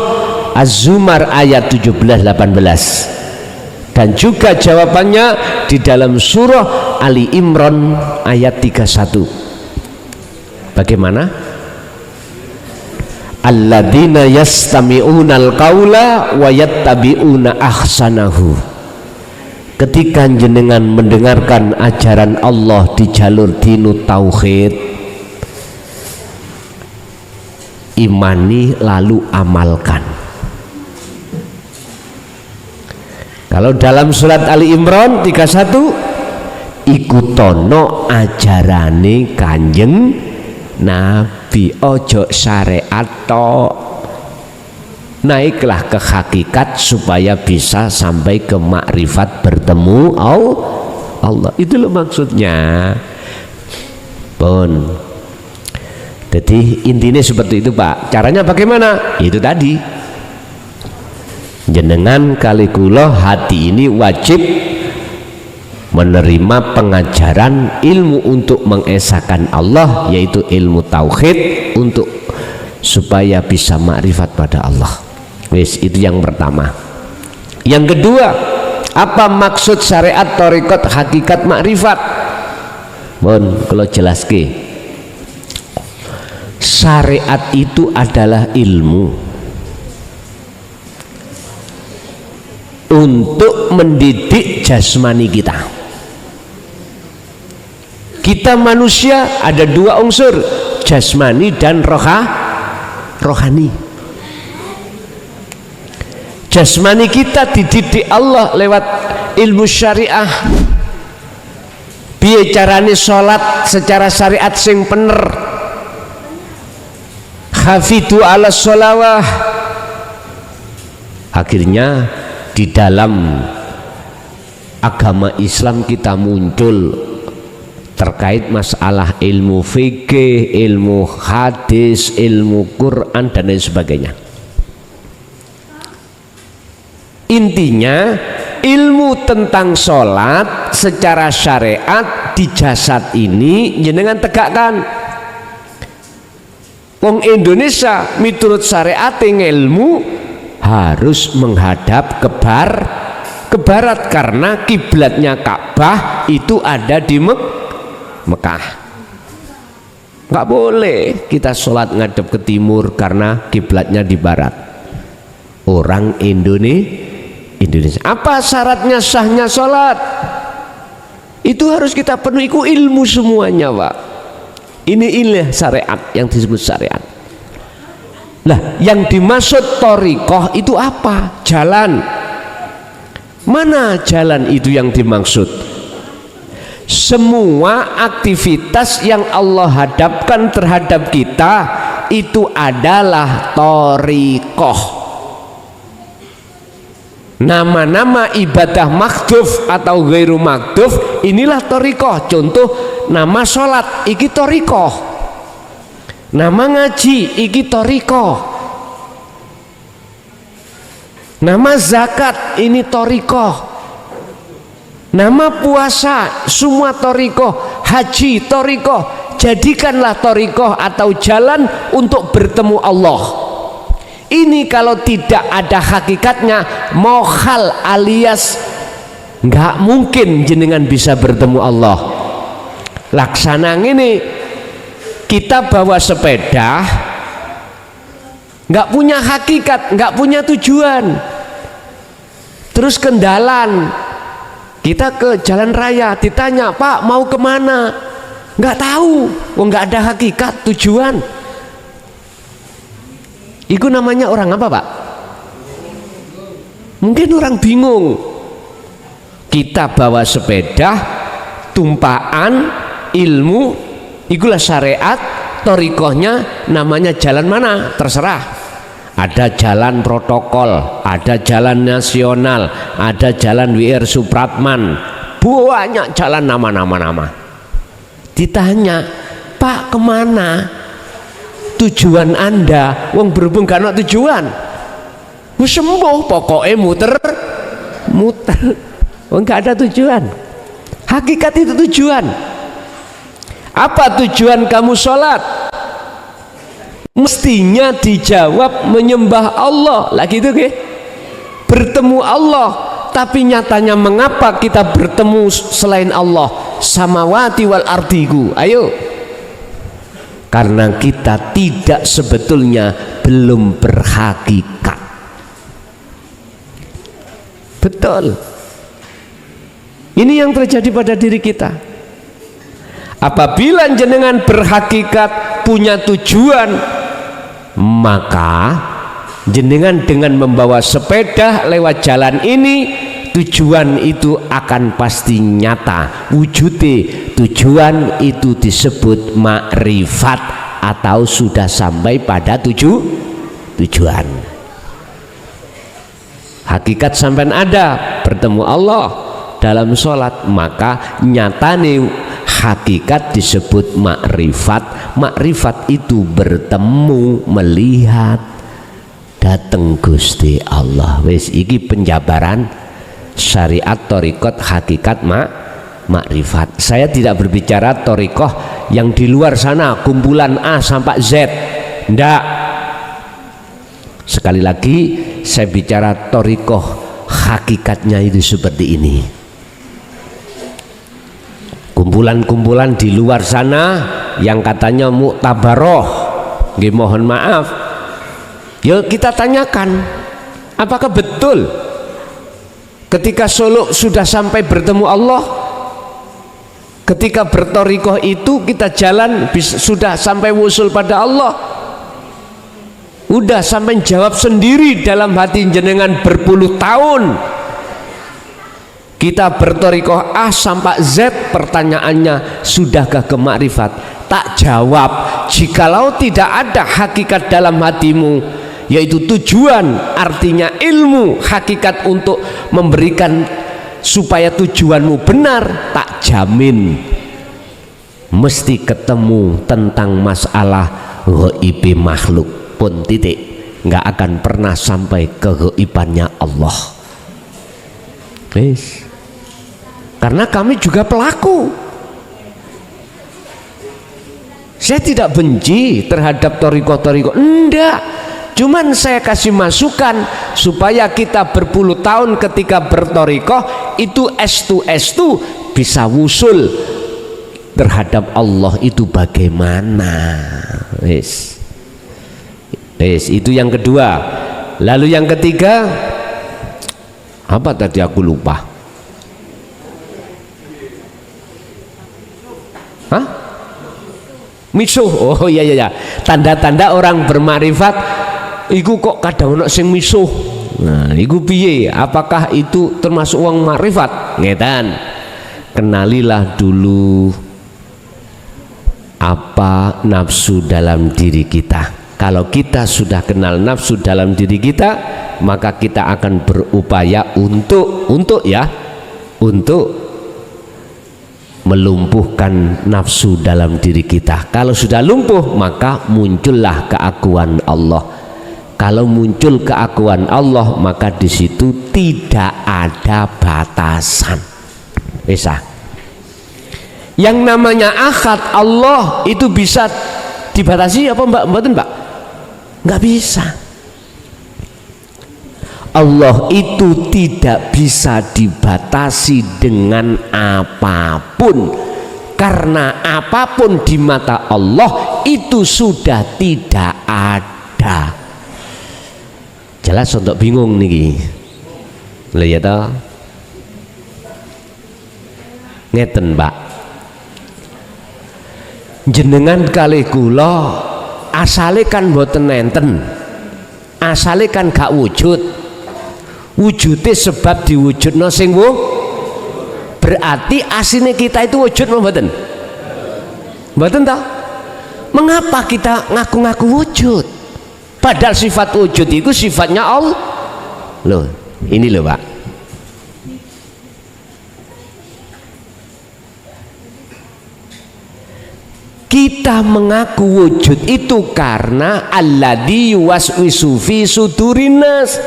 Az-Zumar ayat 17-18, dan juga jawabannya di dalam surah Ali Imran ayat 31. Bagaimana? Alladzina yastami'unal qaula wa yattabi'una ahsanahu. Ketika jenengan mendengarkan ajaran Allah di jalur dinu tauhid, imani lalu amalkan. Kalau dalam surat Ali Imran 31, ikutono ajarane Kanjeng Nabi, ojo syariat tok, naiklah ke hakikat supaya bisa sampai ke makrifat bertemu Allah. Itu loh maksudnya. Pun. Jadi intinya seperti itu Pak. Caranya bagaimana? Itu tadi. Jenengan kali kula hati ini wajib menerima pengajaran ilmu untuk mengesahkan Allah, yaitu ilmu tauhid, untuk supaya bisa makrifat pada Allah. Wis, itu yang pertama. Yang kedua, apa maksud syariat, thariqat, hakikat, makrifat? Mohon kalau jelaske. Syariat itu adalah ilmu untuk mendidik jasmani kita. Kita manusia ada dua unsur, jasmani dan rohani. Jasmani kita dididik Allah lewat ilmu syariah. Piye carane salat secara syariat sing bener. Hafidu ala sholawah. Akhirnya di dalam agama Islam kita muncul terkait masalah ilmu fikih, ilmu hadis, ilmu Quran dan lain sebagainya. Intinya ilmu tentang sholat secara syariat di jasad ini jenengan tegakkan. Wong Indonesia miturut syariat ilmu harus menghadap ke barat karena kiblatnya Ka'bah itu ada di Mekah. Nggak boleh kita sholat ngadep ke timur karena kiblatnya di barat. Orang Indonesia. Apa syaratnya sahnya sholat? Itu harus kita penuhi ilmu semuanya, Pak. Ini syariat yang disebut syariat. Lah, yang dimaksud thariqah itu apa? Jalan. Mana jalan itu yang dimaksud? Semua aktivitas yang Allah hadapkan terhadap kita itu adalah thariqah. Nama-nama ibadah makduf atau ghairu makduf inilah thariqah. Contoh nama sholat iki thariqah, nama ngaji iki thariqah, nama zakat ini thariqah, nama puasa semua thariqah, haji thariqah. Jadikanlah thariqah atau jalan untuk bertemu Allah. Ini kalau tidak ada hakikatnya mohal alias nggak mungkin jenengan bisa bertemu Allah. Laksana ini kita bawa sepeda nggak punya hakikat, nggak punya tujuan, terus kendalan. Kita ke jalan raya ditanya, Pak mau kemana? Nggak tahu, nggak ada hakikat tujuan. Itu namanya orang apa, Pak? Mungkin orang bingung. Kita bawa sepeda tumpaan ilmu, itulah syariat. Thariqahnya namanya jalan mana? Terserah. Ada jalan protokol, ada jalan nasional, ada jalan WR Supratman, banyak jalan nama-nama. Ditanya, Pak kemana? Tujuan Anda? Wong berhubung gak ada tujuan, wis sembuh pokoknya muter. Wong gak ada tujuan. Hakikat itu tujuan. Apa tujuan kamu sholat? mestinya dijawab menyembah Allah lah gitu ke, bertemu Allah. Tapi nyatanya mengapa kita bertemu selain Allah? Samawati wal ardiku, ayo, karena kita tidak sebetulnya belum berhakikat. Betul, ini yang terjadi pada diri kita. Apabila jenengan berhakikat, punya tujuan, maka jenengan dengan membawa sepeda lewat jalan ini, tujuan itu akan pasti nyata wujudnya. Tujuan itu disebut makrifat atau sudah sampai pada tujuan. Hakikat sampai ada, bertemu Allah dalam sholat, maka nyatane hakikat disebut makrifat. Makrifat itu bertemu, melihat, dateng Gusti Allah. Wis iki penjabaran syariat thariqat hakikat makrifat. Saya tidak berbicara thariqah yang di luar sana kumpulan A sampai Z, ndak. Sekali lagi saya bicara thariqah hakikatnya itu seperti ini. Kumpulan-kumpulan di luar sana yang katanya muktabaroh, nggih mohon maaf, ya kita tanyakan, apakah betul ketika suluk sudah sampai bertemu Allah, ketika berthariqah itu kita jalan sudah sampai wusul pada Allah? Udah sampai jawab sendiri dalam hati jenengan berpuluh tahun. Kita berthariqah A sampai Z, pertanyaannya sudahkah ke makrifat? Tak jawab. Jikalau tidak ada hakikat dalam hatimu, yaitu tujuan, artinya ilmu, hakikat untuk memberikan supaya tujuanmu benar, tak jamin mesti ketemu tentang masalah ghaibi makhluk pun titik, nggak akan pernah sampai ke ghaibannya Allah. Please. Karena kami juga pelaku. Saya tidak benci terhadap thariqah-thariqah, enggak. Cuman saya kasih masukan supaya kita berpuluh tahun ketika berthariqah itu estu bisa wusul terhadap Allah itu bagaimana. Wis, itu yang kedua. Lalu yang ketiga, apa tadi aku lupa? Hah? Misuh. Oh iya. Tanda-tanda orang bermakrifat iku kok kadang ono sing misuh. Nah, iku piye? Apakah itu termasuk wong makrifat? Ngetan. Kenalilah dulu apa nafsu dalam diri kita. Kalau kita sudah kenal nafsu dalam diri kita, maka kita akan berupaya untuk melumpuhkan nafsu dalam diri kita. Kalau sudah lumpuh, maka muncullah keakuan Allah. Kalau muncul keakuan Allah, maka di situ tidak ada batasan. Bisa. Yang namanya ahad Allah itu bisa dibatasi apa mbak? Mboten mbak? Nggak bisa. Allah itu tidak bisa dibatasi dengan apapun, karena apapun di mata Allah itu sudah tidak ada. Jelas untuk bingung nih, lihat toh, ngeten mbak, jenengan kali kula asale kan mboten nenten, asale kan gak wujud. Wujudnya sebab diwujudno sing berarti aslinya kita itu wujud mboten? Mboten toh? Mengapa kita ngaku-ngaku wujud? Padahal sifat wujud itu sifatnya Allah. Loh, ini loh Pak. Kita mengaku wujud itu karena alladzi yuwaswisu fi sudurinas,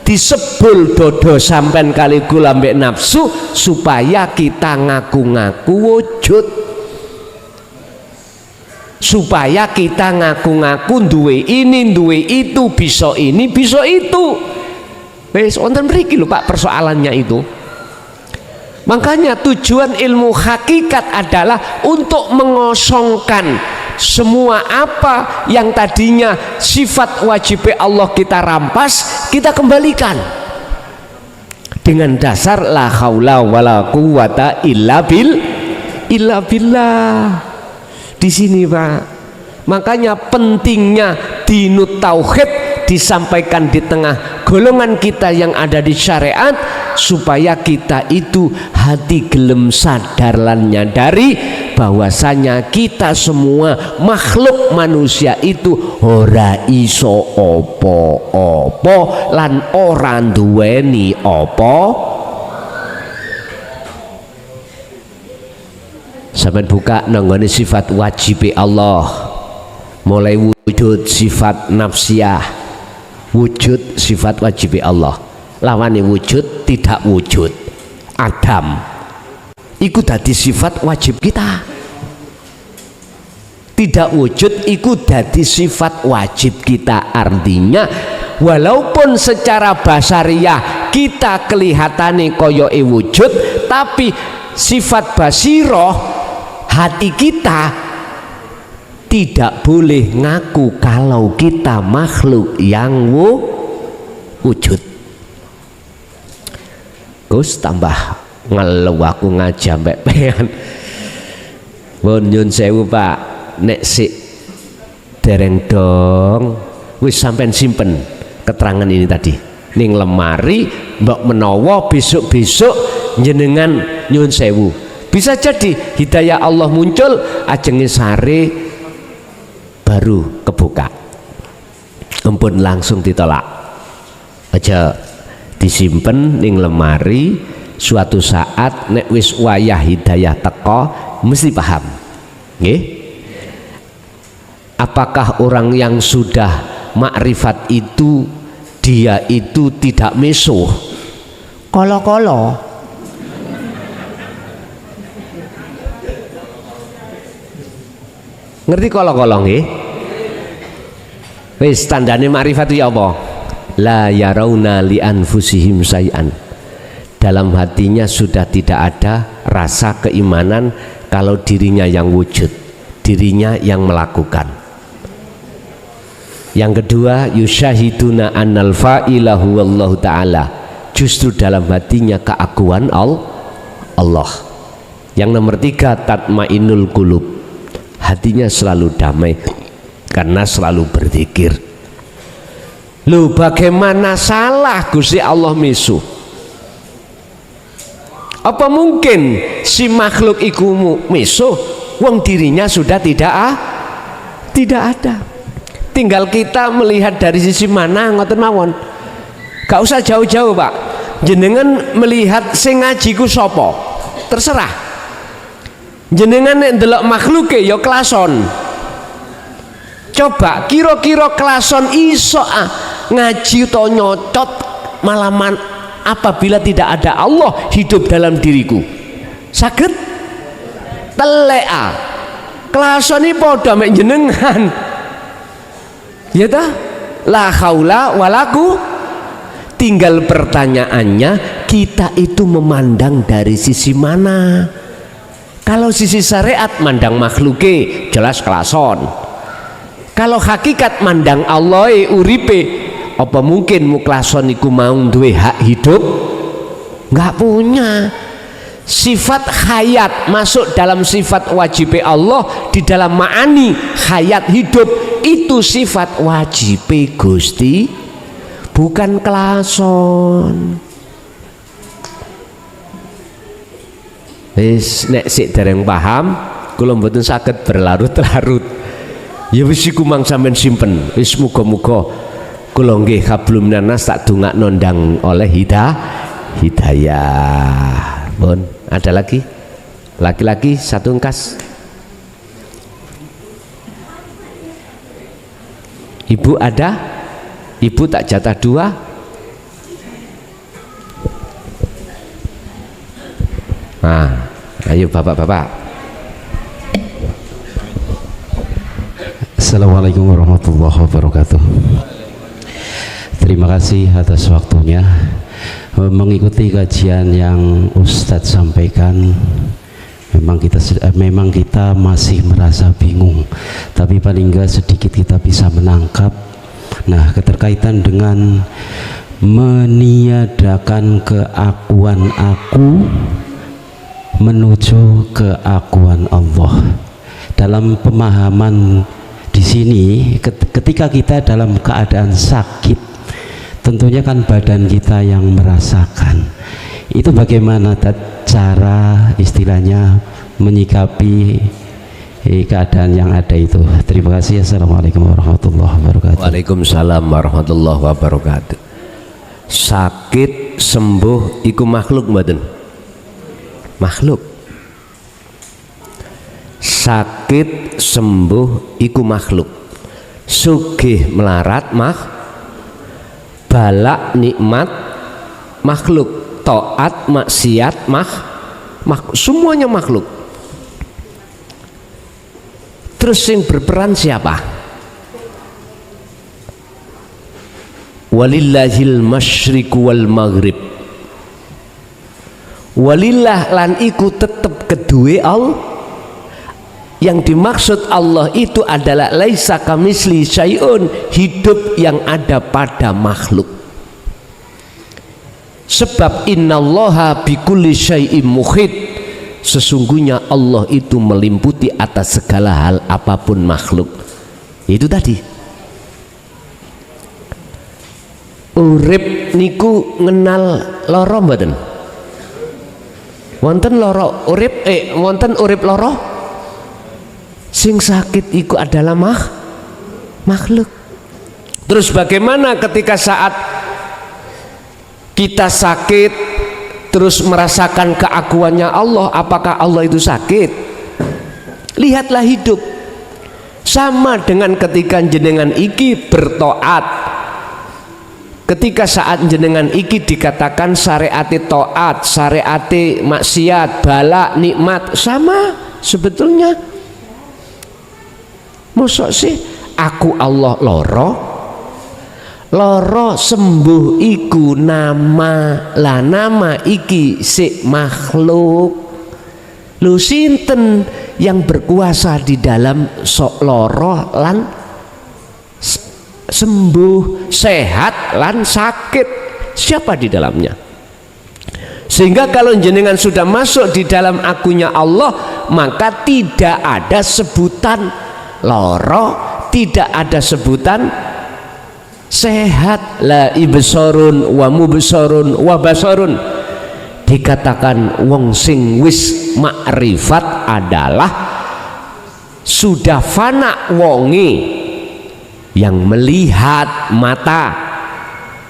disebul dodo sampean kali gula mbek nafsu supaya kita ngaku-ngaku wujud. supaya kita ngaku-ngaku duwe ini duwe itu, bisa ini bisa itu. Wes wonten mriki lho Pak persoalannya itu. Makanya tujuan ilmu hakikat adalah untuk mengosongkan semua apa yang tadinya sifat wajib Allah kita rampas, kita kembalikan dengan dasar la haula wala quwata illa billah. Di sini Pak, makanya pentingnya dinut tauhid disampaikan di tengah golongan kita yang ada di syariat, supaya kita itu hati gelem sadar lan nyadari bahwasanya kita semua makhluk manusia itu ora iso opo-opo lan ora duweni opo. Sampai buka nanggone sifat wajib Allah, mulai wujud sifat nafsiyah, wujud sifat wajib Allah, lawane wujud tidak wujud Adam, iku dadi sifat wajib kita. Tidak wujud iku dadi sifat wajib kita. Artinya walaupun secara basariah kita kelihatannya koyoke wujud, tapi sifat basiroh hati kita tidak boleh ngaku kalau kita makhluk yang wujud. Gus tambah ngeluh aku ngajak mbek pean. Pun nyun sewu Pak, nek sik dereng dong wis sampean simpen keterangan ini tadi ning lemari, mbok menawa besok-besok jenengan nyun sewu. Bisa jadi hidayah Allah muncul ajenge sare baru kebuka, ampun langsung ditolak. Aja disimpen ning lemari, suatu saat nek wis wayah hidayah teko mesti paham. Nggih? Apakah orang yang sudah makrifat itu dia itu tidak mesuh? Kolo-kolo. Ngerti kolo-kolo nggih? Wis tandane makrifat ya apa? La yarauna li anfusihim syai'an. Dalam hatinya sudah tidak ada rasa keimanan kalau dirinya yang wujud, dirinya yang melakukan. Yang kedua, yusyahiduna annal fa'ilahu wallahu ta'ala. Justru dalam hatinya keakuan Allah. Yang nomor tiga, tatmainul qulub. Hatinya selalu damai karena selalu berzikir. Loh, bagaimana salah Gusti Allah misuh? Apa mungkin si makhluk iku misuh wong dirinya sudah tidak ada. Tinggal kita melihat dari sisi mana ngoten mawon. Gak usah jauh-jauh Pak. Jenengan melihat sing ngaji ku sapa? Terserah. Jenengan nek ndelok makhluke ya klason. Coba kira-kira klason iso ngaji to nyocot malaman apabila tidak ada Allah hidup dalam diriku. Saged telek klason iki padha mek jenengan. Ya ta? La haula walaku. Tinggal pertanyaannya, kita itu memandang dari sisi mana? Kalau sisi syariat mandang makhluke jelas klason. Kalau hakikat mandang Allah uripe, apa mungkin muklason iku mau duwe hak hidup? Enggak punya. Sifat hayat masuk dalam sifat wajib Allah di dalam ma'ani hayat hidup, itu sifat wajib Gusti, bukan klason. Wis nek sik dereng paham, kula mboten saged berlarut-larut. Ya wis iku mang sampean simpen. Wis muga-muga kula nggih hablum minas tak dongakno ndang oleh hidayah. Pun ada lagi? Laki-laki satu engkas. Ibu ada? Ibu tak jatah dua? Nah, ayo bapak-bapak. Assalamualaikum warahmatullahi wabarakatuh. Terima kasih atas waktunya mengikuti kajian yang Ustadz sampaikan. Memang kita masih merasa bingung, tapi paling enggak sedikit kita bisa menangkap. Nah, keterkaitan dengan meniadakan keakuan aku menuju keakuan Allah. Dalam pemahaman di sini, ketika kita dalam keadaan sakit, tentunya kan badan kita yang merasakan. Itu bagaimana cara istilahnya menyikapi keadaan yang ada itu. Terima kasih. Assalamualaikum warahmatullahi wabarakatuh. Waalaikumsalam warahmatullahi wabarakatuh. Sakit sembuh iku makhluk mboten? Makhluk. Sakit sembuh iku makhluk. Sugih melarat balak nikmat makhluk, taat maksiat semuanya makhluk. Terus yang berperan siapa? Walillahil masyriqu wal maghrib. Walillah lan iku tetep kedue Allah. Yang dimaksud Allah itu adalah laisa kamisli syai'un, hidup yang ada pada makhluk. Sebab innallaha bikulli syai'im muhit, sesungguhnya Allah itu meliputi atas segala hal apapun makhluk. Itu tadi. Urip niku ngenal lara mboten? Wonten lara urip wonten urip lara? Sing sakit itu adalah makhluk. Terus bagaimana ketika saat kita sakit terus merasakan keakuannya Allah? Apakah Allah itu sakit? Lihatlah hidup. Sama dengan ketika jenengan iki bertoat. Ketika saat jenengan iki dikatakan syariati toat, syariati maksiat, bala, nikmat, sama sebetulnya. Mosok sih aku Allah loro sembuh iku nama iki si makhluk. Lu sinten yang berkuasa di dalam sok loro lan sembuh, sehat lan sakit? Siapa di dalamnya? Sehingga kalau jenengan sudah masuk di dalam akunya Allah, maka tidak ada sebutan loro, tidak ada sebutan sehat. La ibsarun wa mubsarun wa basarun. Dikatakan wong sing wis makrifat adalah sudah fana wonge yang melihat mata,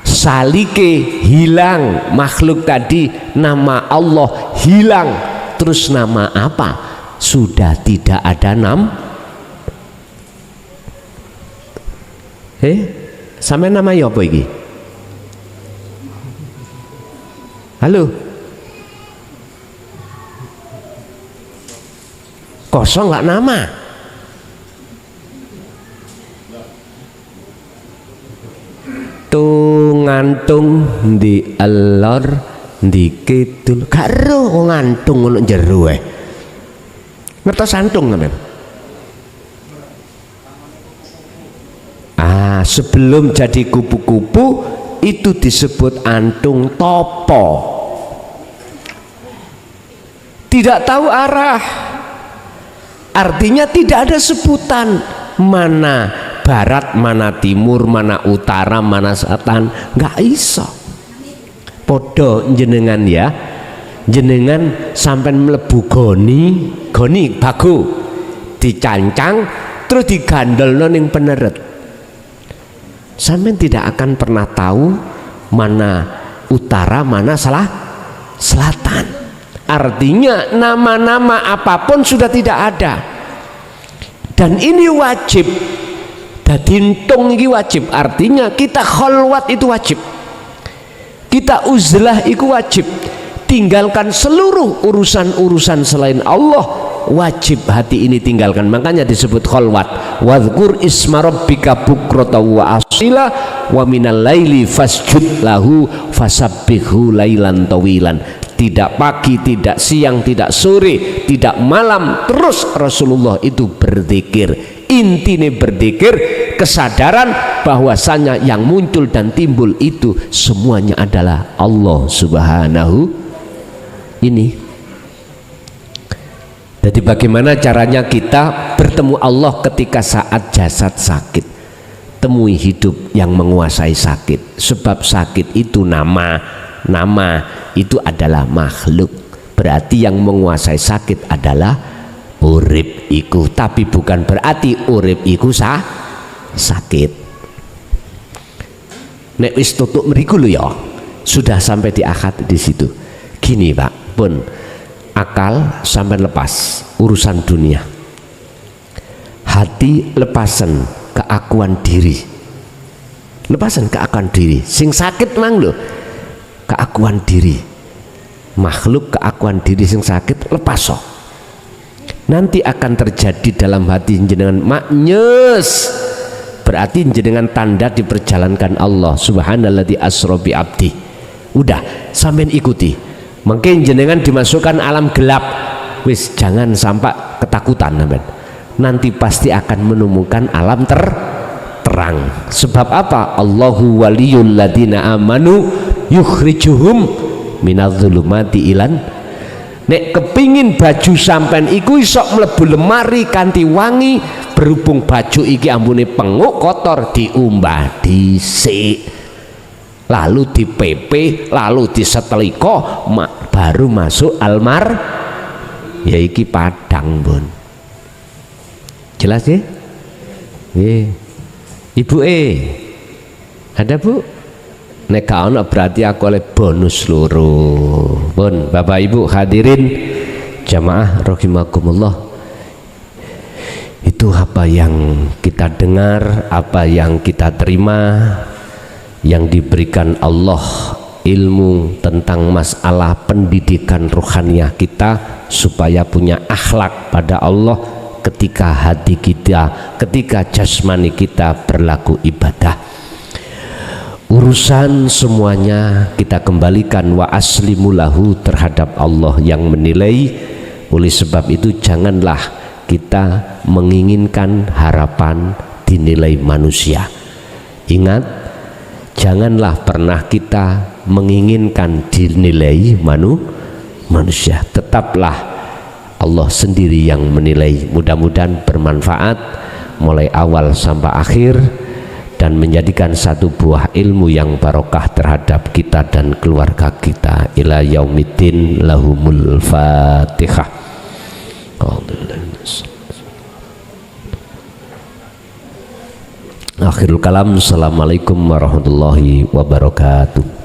salike hilang makhluk tadi, nama Allah hilang. Terus nama apa? Sudah tidak ada sampai nama ya apa iki? Halo? Kosong nggak nama? Ngantung di alor di kidul karo ngantung ngono jero ngertos santung sampean? Sebelum jadi kupu-kupu itu disebut antung topo, tidak tahu arah, artinya tidak ada sebutan mana barat, mana timur, mana utara, mana selatan, nggak iso. Podo jenengan ya, jenengan sampai melebu goni bagu dicancang terus digandolno ning peneret. Sampai tidak akan pernah tahu mana utara, mana selatan. Artinya nama-nama apapun sudah tidak ada. Dan ini wajib. Dadintung ini wajib. Artinya kita kholwat itu wajib. Kita uzlah itu wajib. Tinggalkan seluruh urusan-urusan selain Allah. wajib hati ini tinggalkan. Makanya disebut khalwat. Wadhkur isma rabbika bukrata wa asila wa minal laili fasjud lahu fasabbihu lailan tawilan. Tidak pagi, tidak siang, tidak sore, tidak malam, terus Rasulullah itu berzikir. Intine berzikir, kesadaran bahwasanya yang muncul dan timbul itu semuanya adalah Allah Subhanahu ini. Jadi bagaimana caranya kita bertemu Allah ketika saat jasad sakit? Temui hidup yang menguasai sakit. Sebab sakit itu nama itu adalah makhluk. Berarti yang menguasai sakit adalah urip iku, tapi bukan berarti urip iku sakit. Nek wis tutuk mriku lho ya, sudah sampai di akad di situ. Gini Pak, pun akal sampai lepas urusan dunia, hati lepasan keakuan diri, lepasan keakuan diri. Sing sakit mang lho keakuan diri, makhluk keakuan diri sing sakit lepas so. Nanti akan terjadi dalam hati jenengan maknyes, berarti jenengan tanda diperjalankan Allah. Subhanalladzi asra bi abdi. Udah sampean ikuti. Mungkin jenengan dimasukkan alam gelap, wis jangan sampai ketakutan sampean. Nanti pasti akan menemukan alam terang. Sebab apa? Allahu waliyul ladzina amanu yukhrijuhum minadz-dzulumati ilan. Nek kepingin baju sampean iku iso mlebu lemari kanthi wangi, berhubung baju iki ambune penguk kotor, diumbah dhisik, lalu dipepe, lalu disetrika, baru masuk almar, ya iki padang pun. Jelas ya? Ibu ada Bu? Nek ono berarti aku oleh bonus loro. Pun Bapak Ibu hadirin jamaah rahimakumullah. Itu apa yang kita dengar, apa yang kita terima, yang diberikan Allah ilmu tentang masalah pendidikan rohaniah kita supaya punya akhlak pada Allah ketika hati kita, ketika jasmani kita berlaku ibadah. Urusan semuanya kita kembalikan wa aslimulahu terhadap Allah yang menilai. Oleh sebab itu janganlah kita menginginkan harapan dinilai manusia. Ingat, janganlah pernah kita menginginkan dinilai manusia. Tetaplah Allah sendiri yang menilai. Mudah-mudahan bermanfaat mulai awal sampai akhir dan menjadikan satu buah ilmu yang barokah terhadap kita dan keluarga kita. Ila yaumiddin. Lahumul Fatihah. Akhirul kalam. Assalamualaikum warahmatullahi wabarakatuh.